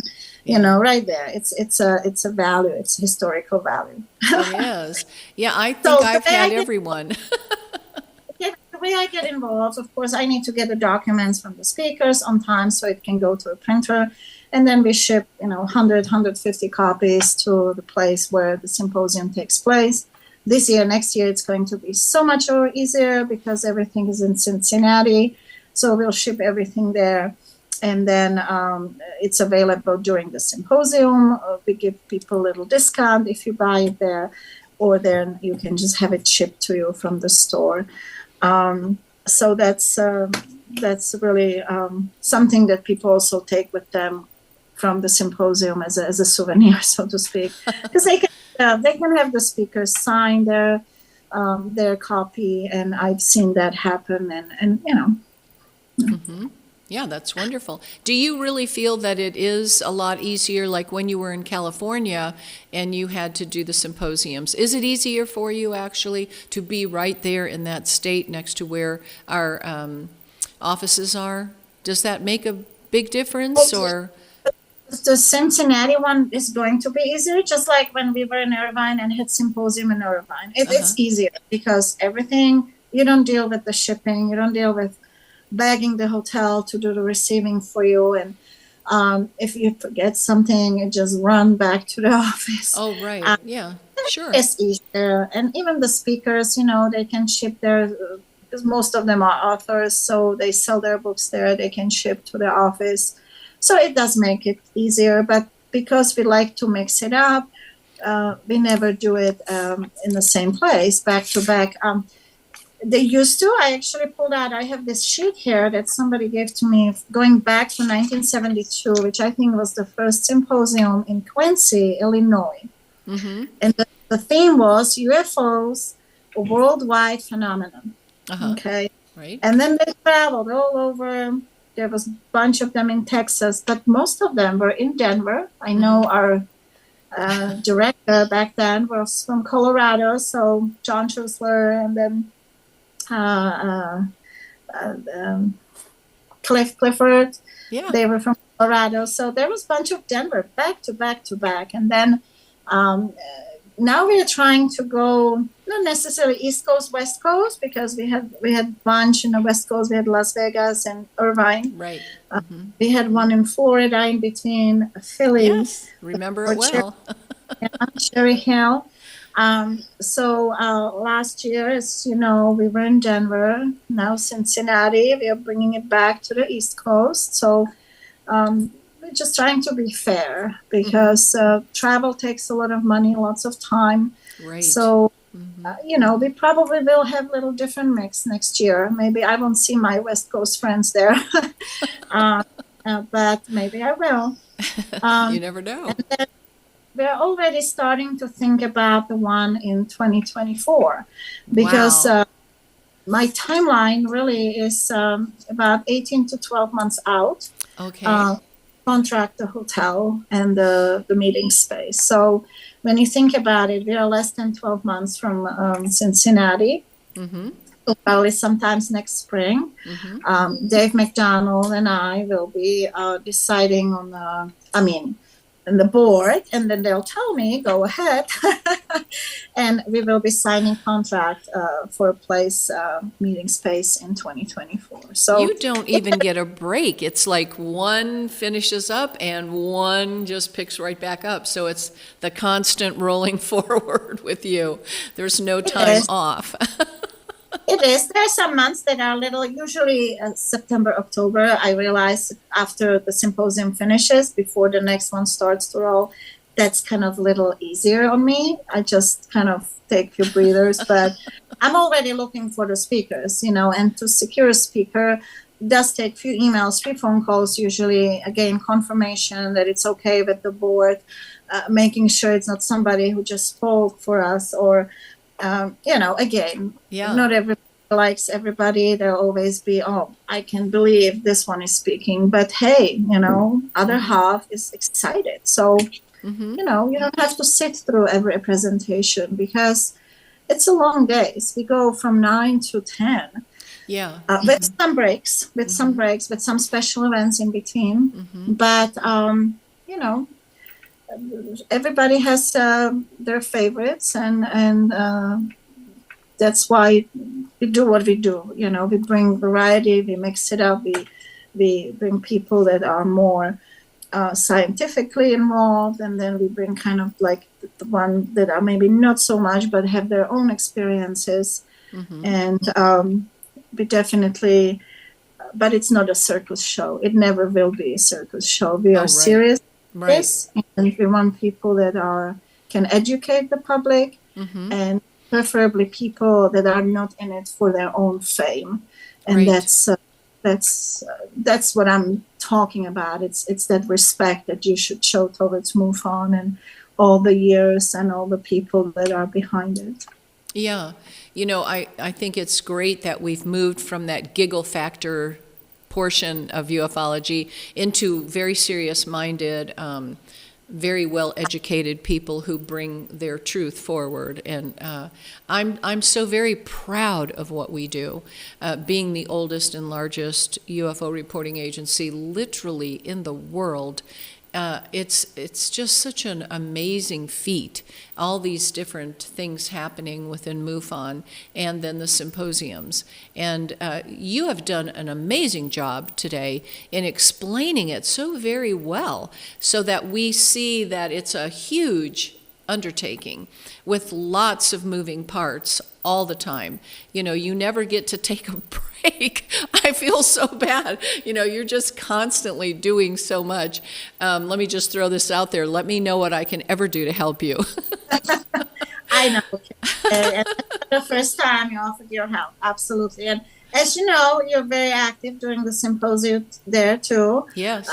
Right there. It's a value. It's historical value. It is. Yeah, I think I've had everyone. The way I get involved, of course, I need to get the documents from the speakers on time so it can go to a printer. And then we ship, 100, 150 copies to the place where the symposium takes place. This year, next year, it's going to be so much more easier because everything is in Cincinnati. So we'll ship everything there. And then it's available during the symposium. We give people a little discount if you buy it there, or then you can just have it shipped to you from the store. So that's really something that people also take with them from the symposium as a souvenir, so to speak, because they can have the speakers sign their copy, and I've seen that happen, and Yeah, that's wonderful. Do you really feel that it is a lot easier, like when you were in California and you had to do the symposiums? Is it easier for you actually to be right there in that state next to where our offices are? Does that make a big difference, or? The Cincinnati one is going to be easier, just like when we were in Irvine and had symposium in Irvine. It's easier because everything, you don't deal with the shipping, you don't deal with bagging the hotel to do the receiving for you, and if you forget something, you just run back to the office. Oh, right. Yeah, sure. It's easier. And even the speakers, they can ship their, because most of them are authors, so they sell their books there, they can ship to the office. So it does make it easier, but because we like to mix it up, we never do it in the same place, back to back. They used to. I actually pulled out, I have this sheet here that somebody gave to me going back to 1972, which I think was the first symposium in Quincy, Illinois. And the theme was UFOs, a worldwide phenomenon. Okay. Right. And then they traveled all over. There was a bunch of them in Texas, but most of them were in Denver. I know our director back then was from Colorado, so John Schussler, and then Cliff Clifford. Yeah. They were from Colorado, so there was a bunch of Denver back to back to back, and then now we are trying to go not necessarily East Coast, West Coast, because we had bunch in the West Coast. We had Las Vegas and Irvine. Right. We had one in Florida in between Philly. Yes, remember it well. Cherry Hill. So last year, as you know, we were in Denver. Now Cincinnati. We are bringing it back to the East Coast. So we're just trying to be fair, because travel takes a lot of money, lots of time. Right. So we probably will have a little different mix next year. Maybe I won't see my West Coast friends there, but maybe I will. You never know. We're already starting to think about the one in 2024, because my timeline really is about 18 to 12 months out. Okay. Contract the hotel and the meeting space. So when you think about it, we are less than 12 months from Cincinnati. So probably sometimes next spring. Dave McDonald and I will be deciding on and the board, and then they'll tell me, go ahead. And we will be signing contract for a place, meeting space in 2024. So you don't even get a break. It's like one finishes up and one just picks right back up. So it's the constant rolling forward with you. There's no time off. It is. There are some months that are little, usually September, October. I realize after the symposium finishes, before the next one starts to roll, that's kind of a little easier on me. I just kind of take a few breathers, but I'm already looking for the speakers, and to secure a speaker does take a few emails, 3 phone calls, usually, again, confirmation that it's okay with the board, making sure it's not somebody who just spoke for us, or again, not everybody likes everybody. There'll always be, I can believe this one is speaking, but hey, other half is excited. So, you don't have to sit through every presentation, because it's a long day. We go from 9 to 10. Yeah. With some breaks, with some special events in between. But, everybody has their favorites, and that's why we do what we do. We bring variety, we mix it up, we bring people that are more scientifically involved, and then we bring kind of like the one that are maybe not so much but have their own experiences. And we definitely, but it's not a circus show. It never will be a circus show. We are serious. Right. And we want people that can educate the public, and preferably people that are not in it for their own fame. And that's what I'm talking about. It's that respect that you should show towards MUFON and all the years and all the people that are behind it. Yeah. I think it's great that we've moved from that giggle factor portion of ufology into very serious-minded, very well-educated people who bring their truth forward. And I'm so very proud of what we do, being the oldest and largest UFO reporting agency literally in the world. It's just such an amazing feat, all these different things happening within MUFON and then the symposiums. And you have done an amazing job today in explaining it so very well, so that we see that it's a huge undertaking with lots of moving parts all the time. You never get to take a break. I feel so bad. You're just constantly doing so much. Let me just throw this out there. Let me know what I can ever do to help you. I know. And the first time you offered your help. Absolutely. And as you know, you're very active during the symposium there too. Yes.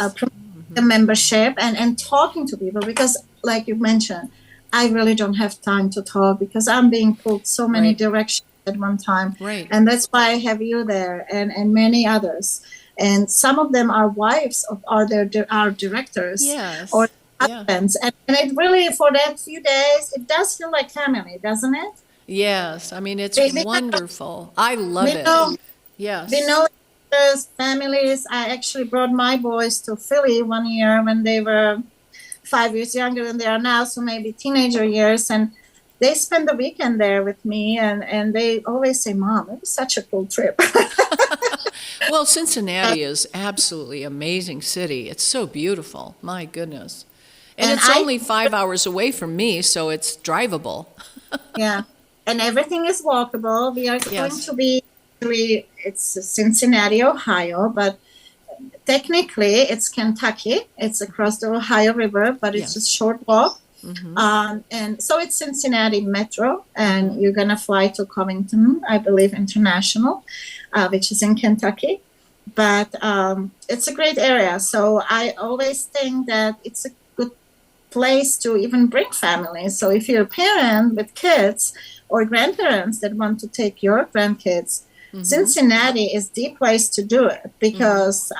The membership and talking to people, because like you mentioned, I really don't have time to talk because I'm being pulled so many directions at one time. Right. And that's why I have you there and many others. And some of them are wives of our directors or Yes. Yeah. husbands. And it really, for that few days, it does feel like family, doesn't it? Yes. I mean, it's We, we, wonderful. I love we it. know we Yes. know those families. I actually brought my boys to Philly one year when they were 5 years younger than they are now, so maybe teenager years. And they spend the weekend there with me, and they always say, "Mom, it was such a cool trip." Well, Cincinnati is absolutely amazing city. It's so beautiful. My goodness. And And it's only 5 hours away from me, so it's drivable. Yeah, and everything is walkable. We are going Yes. to be, it's Cincinnati, Ohio, but technically it's Kentucky. It's across the Ohio River, but it's a Yes. short walk. Hmm. And so it's Cincinnati Metro, and you're going to fly to Covington, I believe, International, which is in Kentucky. But it's a great area. So I always think that it's a good place to even bring families. So if you're a parent with kids or grandparents that want to take your grandkids, Cincinnati is the place to do it because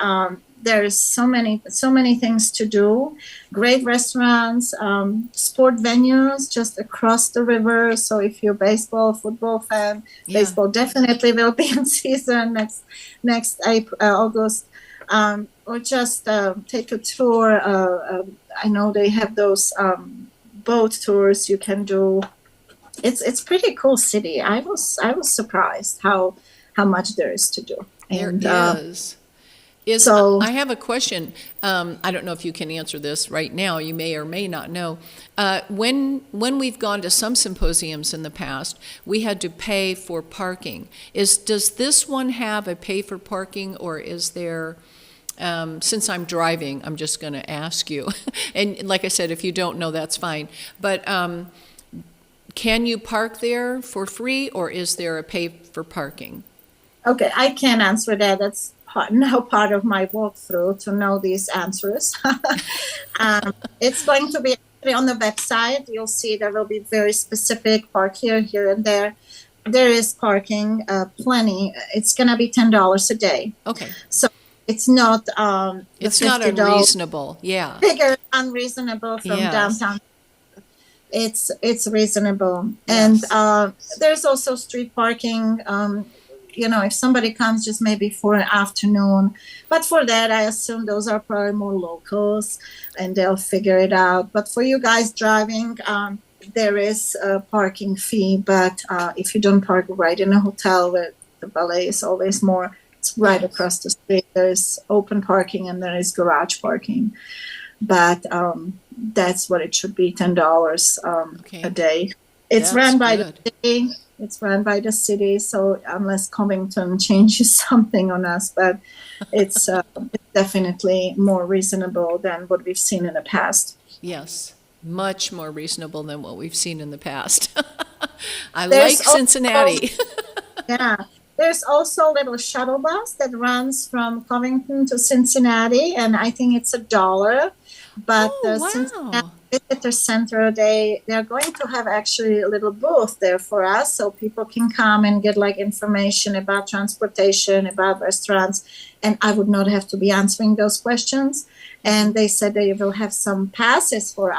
there's so many things to do. Great restaurants, sport venues just across the river. So if you're a baseball, football fan, Yeah. baseball definitely will be in season next April, August. Or just take a tour. I know they have those boat tours you can do. It's pretty cool city. I was surprised how much there is to do. There And is. I have a question. I don't know if you can answer this right now. You may or may not know. When we've gone to some symposiums in the past, we had to pay for parking. Does this one have a pay for parking, or is there? Since I'm driving, I'm just going to ask you. And like I said, if you don't know, that's fine. But can you park there for free, or is there a pay for parking? Okay, I can't answer that. That's now part of my walkthrough to know these answers. It's going to be on the website. You'll see there will be very specific park here, and there. There is parking, plenty. It's going to be $10 a day. Okay. So it's not it's not unreasonable. Yeah. Figure unreasonable from Yes. downtown. It's reasonable. Yes. And there's also street parking. If somebody comes just maybe for an afternoon, but for that I assume those are probably more locals and they'll figure it out. But for you guys driving, there is a parking fee, but if you don't park right in a hotel where the valet is always more, it's right across the street. There's open parking and there is garage parking, but that's what it should be, $10 Okay. a day. It's That's run by good. the city. It's run by the city, so unless Covington changes something on us, but it's definitely more reasonable than what we've seen in the past. Yes. Much more reasonable than what we've seen in the past. I There's like Cincinnati. Yeah. There's also a little shuttle bus that runs from Covington to Cincinnati, and I think it's $1. But the Cincinnati Wow. Visitor Center, they're going to have actually a little booth there for us, so people can come and get like information about transportation, about restaurants, and I would not have to be answering those questions. And they said they will have some passes for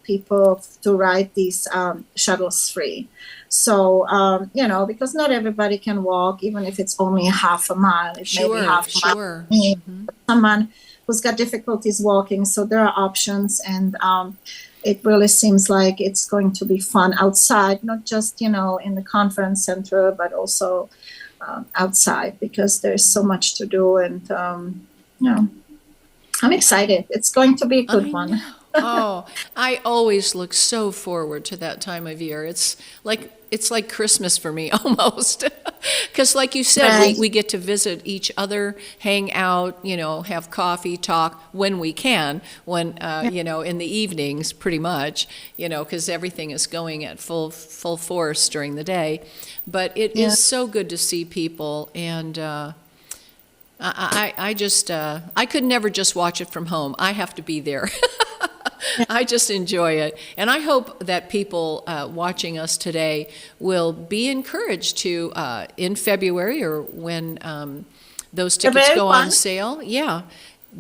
people to ride these shuttles free. So, because not everybody can walk, even if it's only half a mile. It may be half a mile. Sure. Someone who's got difficulties walking. So there are options, and it really seems like it's going to be fun outside, not just, in the conference center, but also outside, because there's so much to do. And, I'm excited. It's going to be a good one. Oh, I always look so forward to that time of year. It's like Christmas for me almost. Because like you said, Right. we get to visit each other, hang out, have coffee, talk when we can, in the evenings pretty much, because everything is going at full force during the day. But it is so good to see people, and I could never just watch it from home. I have to be there. I just enjoy it. And I hope that people watching us today will be encouraged to, in February or when those tickets go on sale,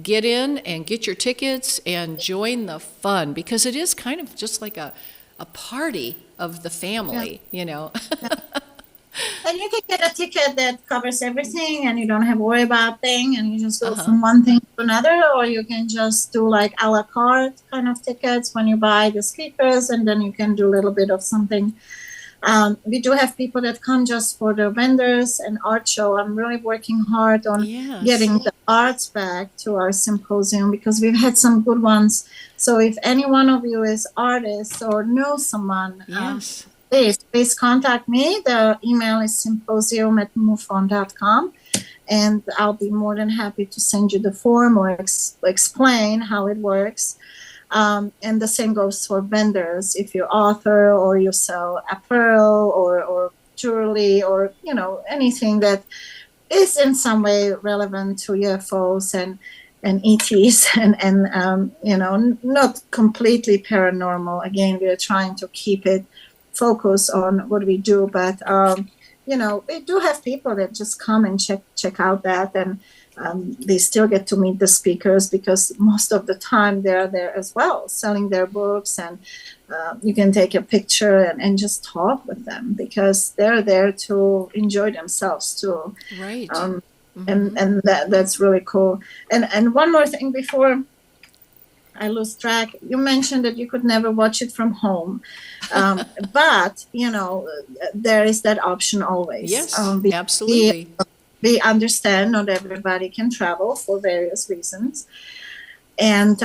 get in and get your tickets and join the fun, because it is kind of just like a party of the family, you know. And you can get a ticket that covers everything, and you don't have to worry about thing, and you just go from one thing to another, or you can just do like a la carte kind of tickets when you buy the speakers, and then you can do a little bit of something. We do have people that come just for the vendors and art show. I'm really working hard on getting the arts back to our symposium, because we've had some good ones. So if any one of you is artists or know someone, please contact me. The email is symposium@mufon.com, and I'll be more than happy to send you the form or explain how it works. And the same goes for vendors. If you're author or you sell apparel or jewelry or, you know, anything that is in some way relevant to UFOs and ETs and you know, not completely paranormal. Again, we're trying to keep it focused on what we do, but you know, we do have people that just come and check out that, and they still get to meet the speakers, because most of the time they're there as well, selling their books, and you can take a picture and just talk with them, because they're there to enjoy themselves too. Right. And that's really cool. And one more thing before I lose track, you mentioned that you could never watch it from home, but you know, there is that option always. Yes, absolutely. We understand not everybody can travel for various reasons. And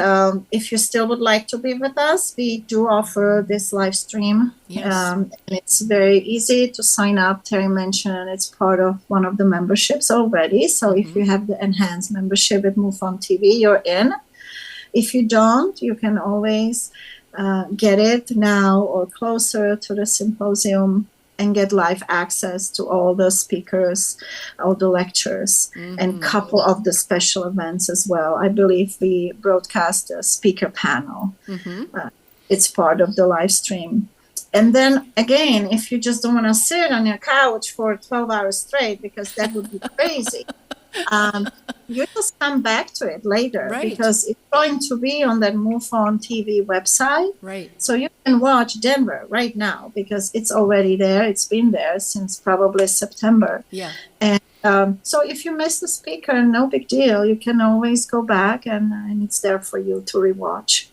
if you still would like to be with us, we do offer this live stream. And it's very easy to sign up. Terry mentioned it's part of one of the memberships already. So if you have the enhanced membership at MUFON TV, you're in. If you don't, you can always get it now or closer to the symposium and get live access to all the speakers, all the lectures, and couple of the special events as well. I believe we broadcast a speaker panel. It's part of the live stream. And then again, if you just don't want to sit on your couch for 12 hours straight, because that would be crazy, you just come back to it later, because it's going to be on that MUFON TV website. So you can watch Denver right now, because it's already there. It's been there since probably September. And so if you miss the speaker, no big deal. You can always go back, and it's there for you to rewatch.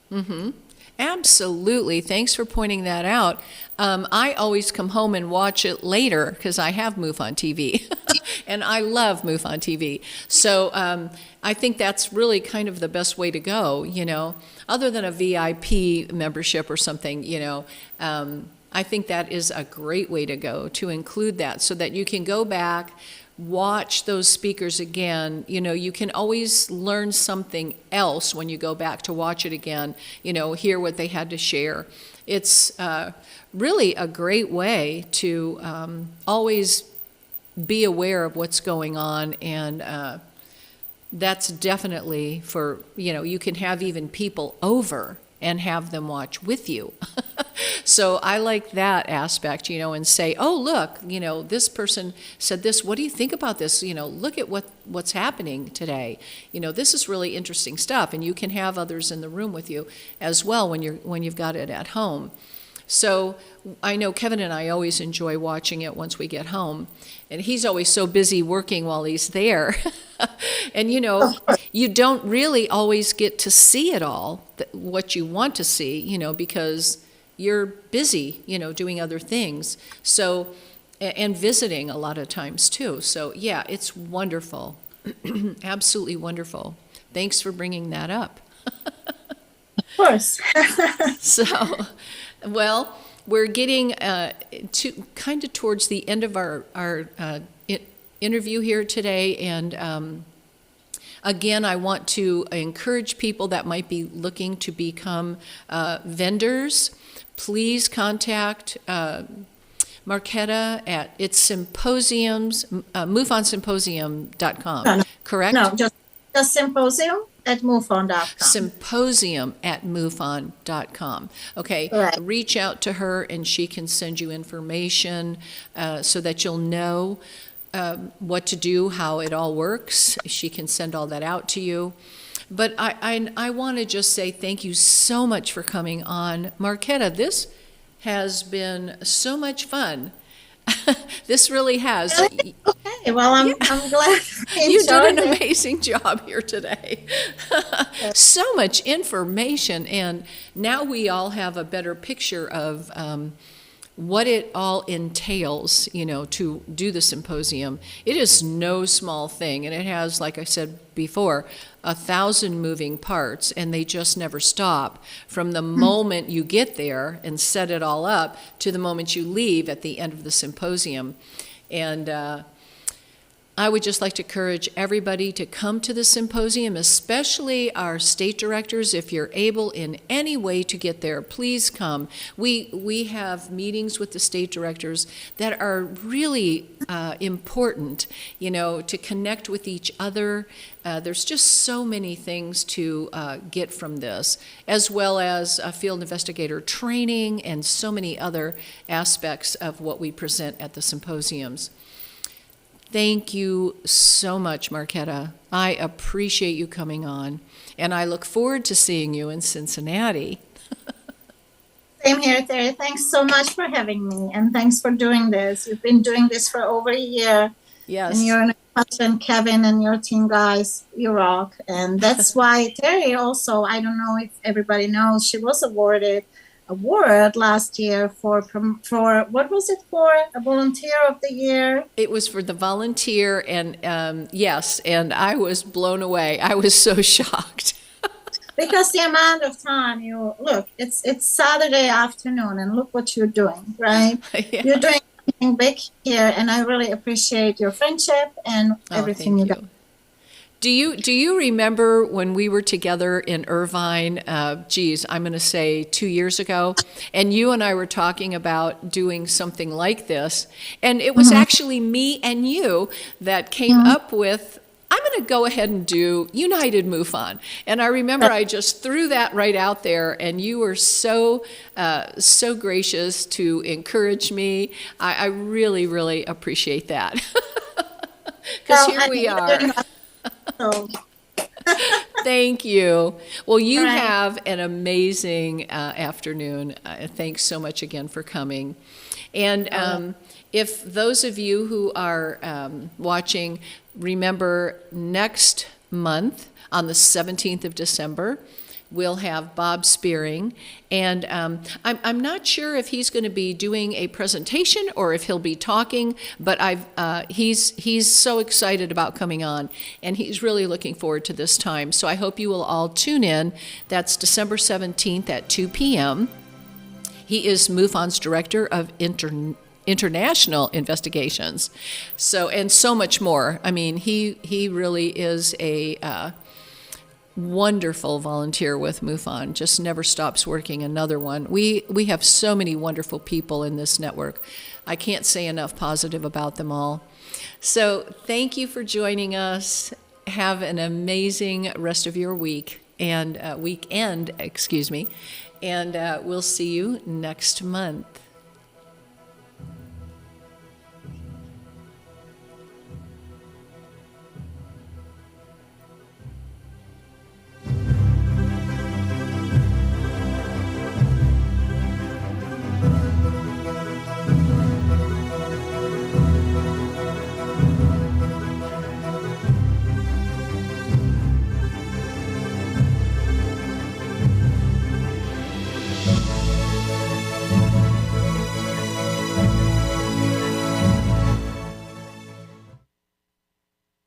Absolutely. Thanks for pointing that out. I always come home and watch it later, because I have MUFON TV, and I love MUFON TV. So I think that's really kind of the best way to go, you know, other than a VIP membership or something, you know. I think that is a great way to go, to include that, so that you can go back, watch those speakers again. You know, you can always learn something else when you go back to watch it again, you know, hear what they had to share. It's really a great way to always be aware of what's going on, and that's definitely for, you know, you can have even people over and have them watch with you. So I like that aspect, you know, and say, oh, look, you know, this person said this. What do you think about this? You know, look at what's happening today. You know, this is really interesting stuff. And you can have others in the room with you as well when you've got it at home. So I know Kevin and I always enjoy watching it once we get home. And he's always so busy working while he's there. And, you know, you don't really always get to see it all, what you want to see, you know, because you're busy, you know, doing other things. So, and visiting a lot of times too. So, yeah, it's wonderful. Absolutely wonderful. Thanks for bringing that up. Of course. So, well, we're getting to kind of towards the end of our interview here today, and again, I want to encourage people that might be looking to become vendors. Please contact Marketa at its symposiums, mufonsymposium.com, correct? No, just The Symposium at MUFON.com. Symposium at MUFON.com. Okay, Right. reach out to her and she can send you information so that you'll know what to do, how it all works. She can send all that out to you. But I want to just say thank you so much for coming on. Marketa, this has been so much fun. This really has. Really? Okay, well, I'm glad You did an enjoyed it. amazing job here today. So much information, and now we all have a better picture of what it all entails, to do the symposium. It is no small thing, and it has, like I said before, 1,000 moving parts, and they just never stop. From the moment you get there and set it all up to the moment you leave at the end of the symposium. And I would just like to encourage everybody to come to the symposium, especially our state directors. If you're able in any way to get there, please come. We have meetings with the state directors that are really important, to connect with each other. There's just so many things to get from this, as well as field investigator training and so many other aspects of what we present at the symposiums. Thank you so much, Marketa. I appreciate you coming on, and I look forward to seeing you in Cincinnati. Same here, Terry. Thanks so much for having me, and thanks for doing this. You've been doing this for over a year. Yes. And your husband, Kevin, and your team guys, you rock. And that's why Terry also, I don't know if everybody knows, she was awarded award last year for what was it for? A volunteer of the year? It was for the volunteer, and yes, and I was blown away. I was so shocked. Because the amount of time it's Saturday afternoon, and look what you're doing, right? Yeah. You're doing something big here, and I really appreciate your friendship and everything you do. Do you remember when we were together in Irvine, I'm going to say 2 years ago, and you and I were talking about doing something like this, and it was actually me and you that came up with, I'm going to go ahead and do United MUFON. And I remember I just threw that right out there, and you were so gracious to encourage me. I really, really appreciate that. Because here we are. So. Thank you. Well, you All right. have an amazing afternoon. Thanks so much again for coming. And if those of you who are watching, remember next month on the 17th of December, we'll have Bob Spearing, and I'm not sure if he's going to be doing a presentation or if he'll be talking, but he's so excited about coming on, and he's really looking forward to this time. So I hope you will all tune in. That's December 17th at 2 p.m. He is MUFON's Director of International Investigations, and so much more. I mean, he really is a wonderful volunteer with MUFON, just never stops working. Another one. We have so many wonderful people in this network. I can't say enough positive about them all. So thank you for joining us. Have an amazing rest of your week and weekend, and we'll see you next month.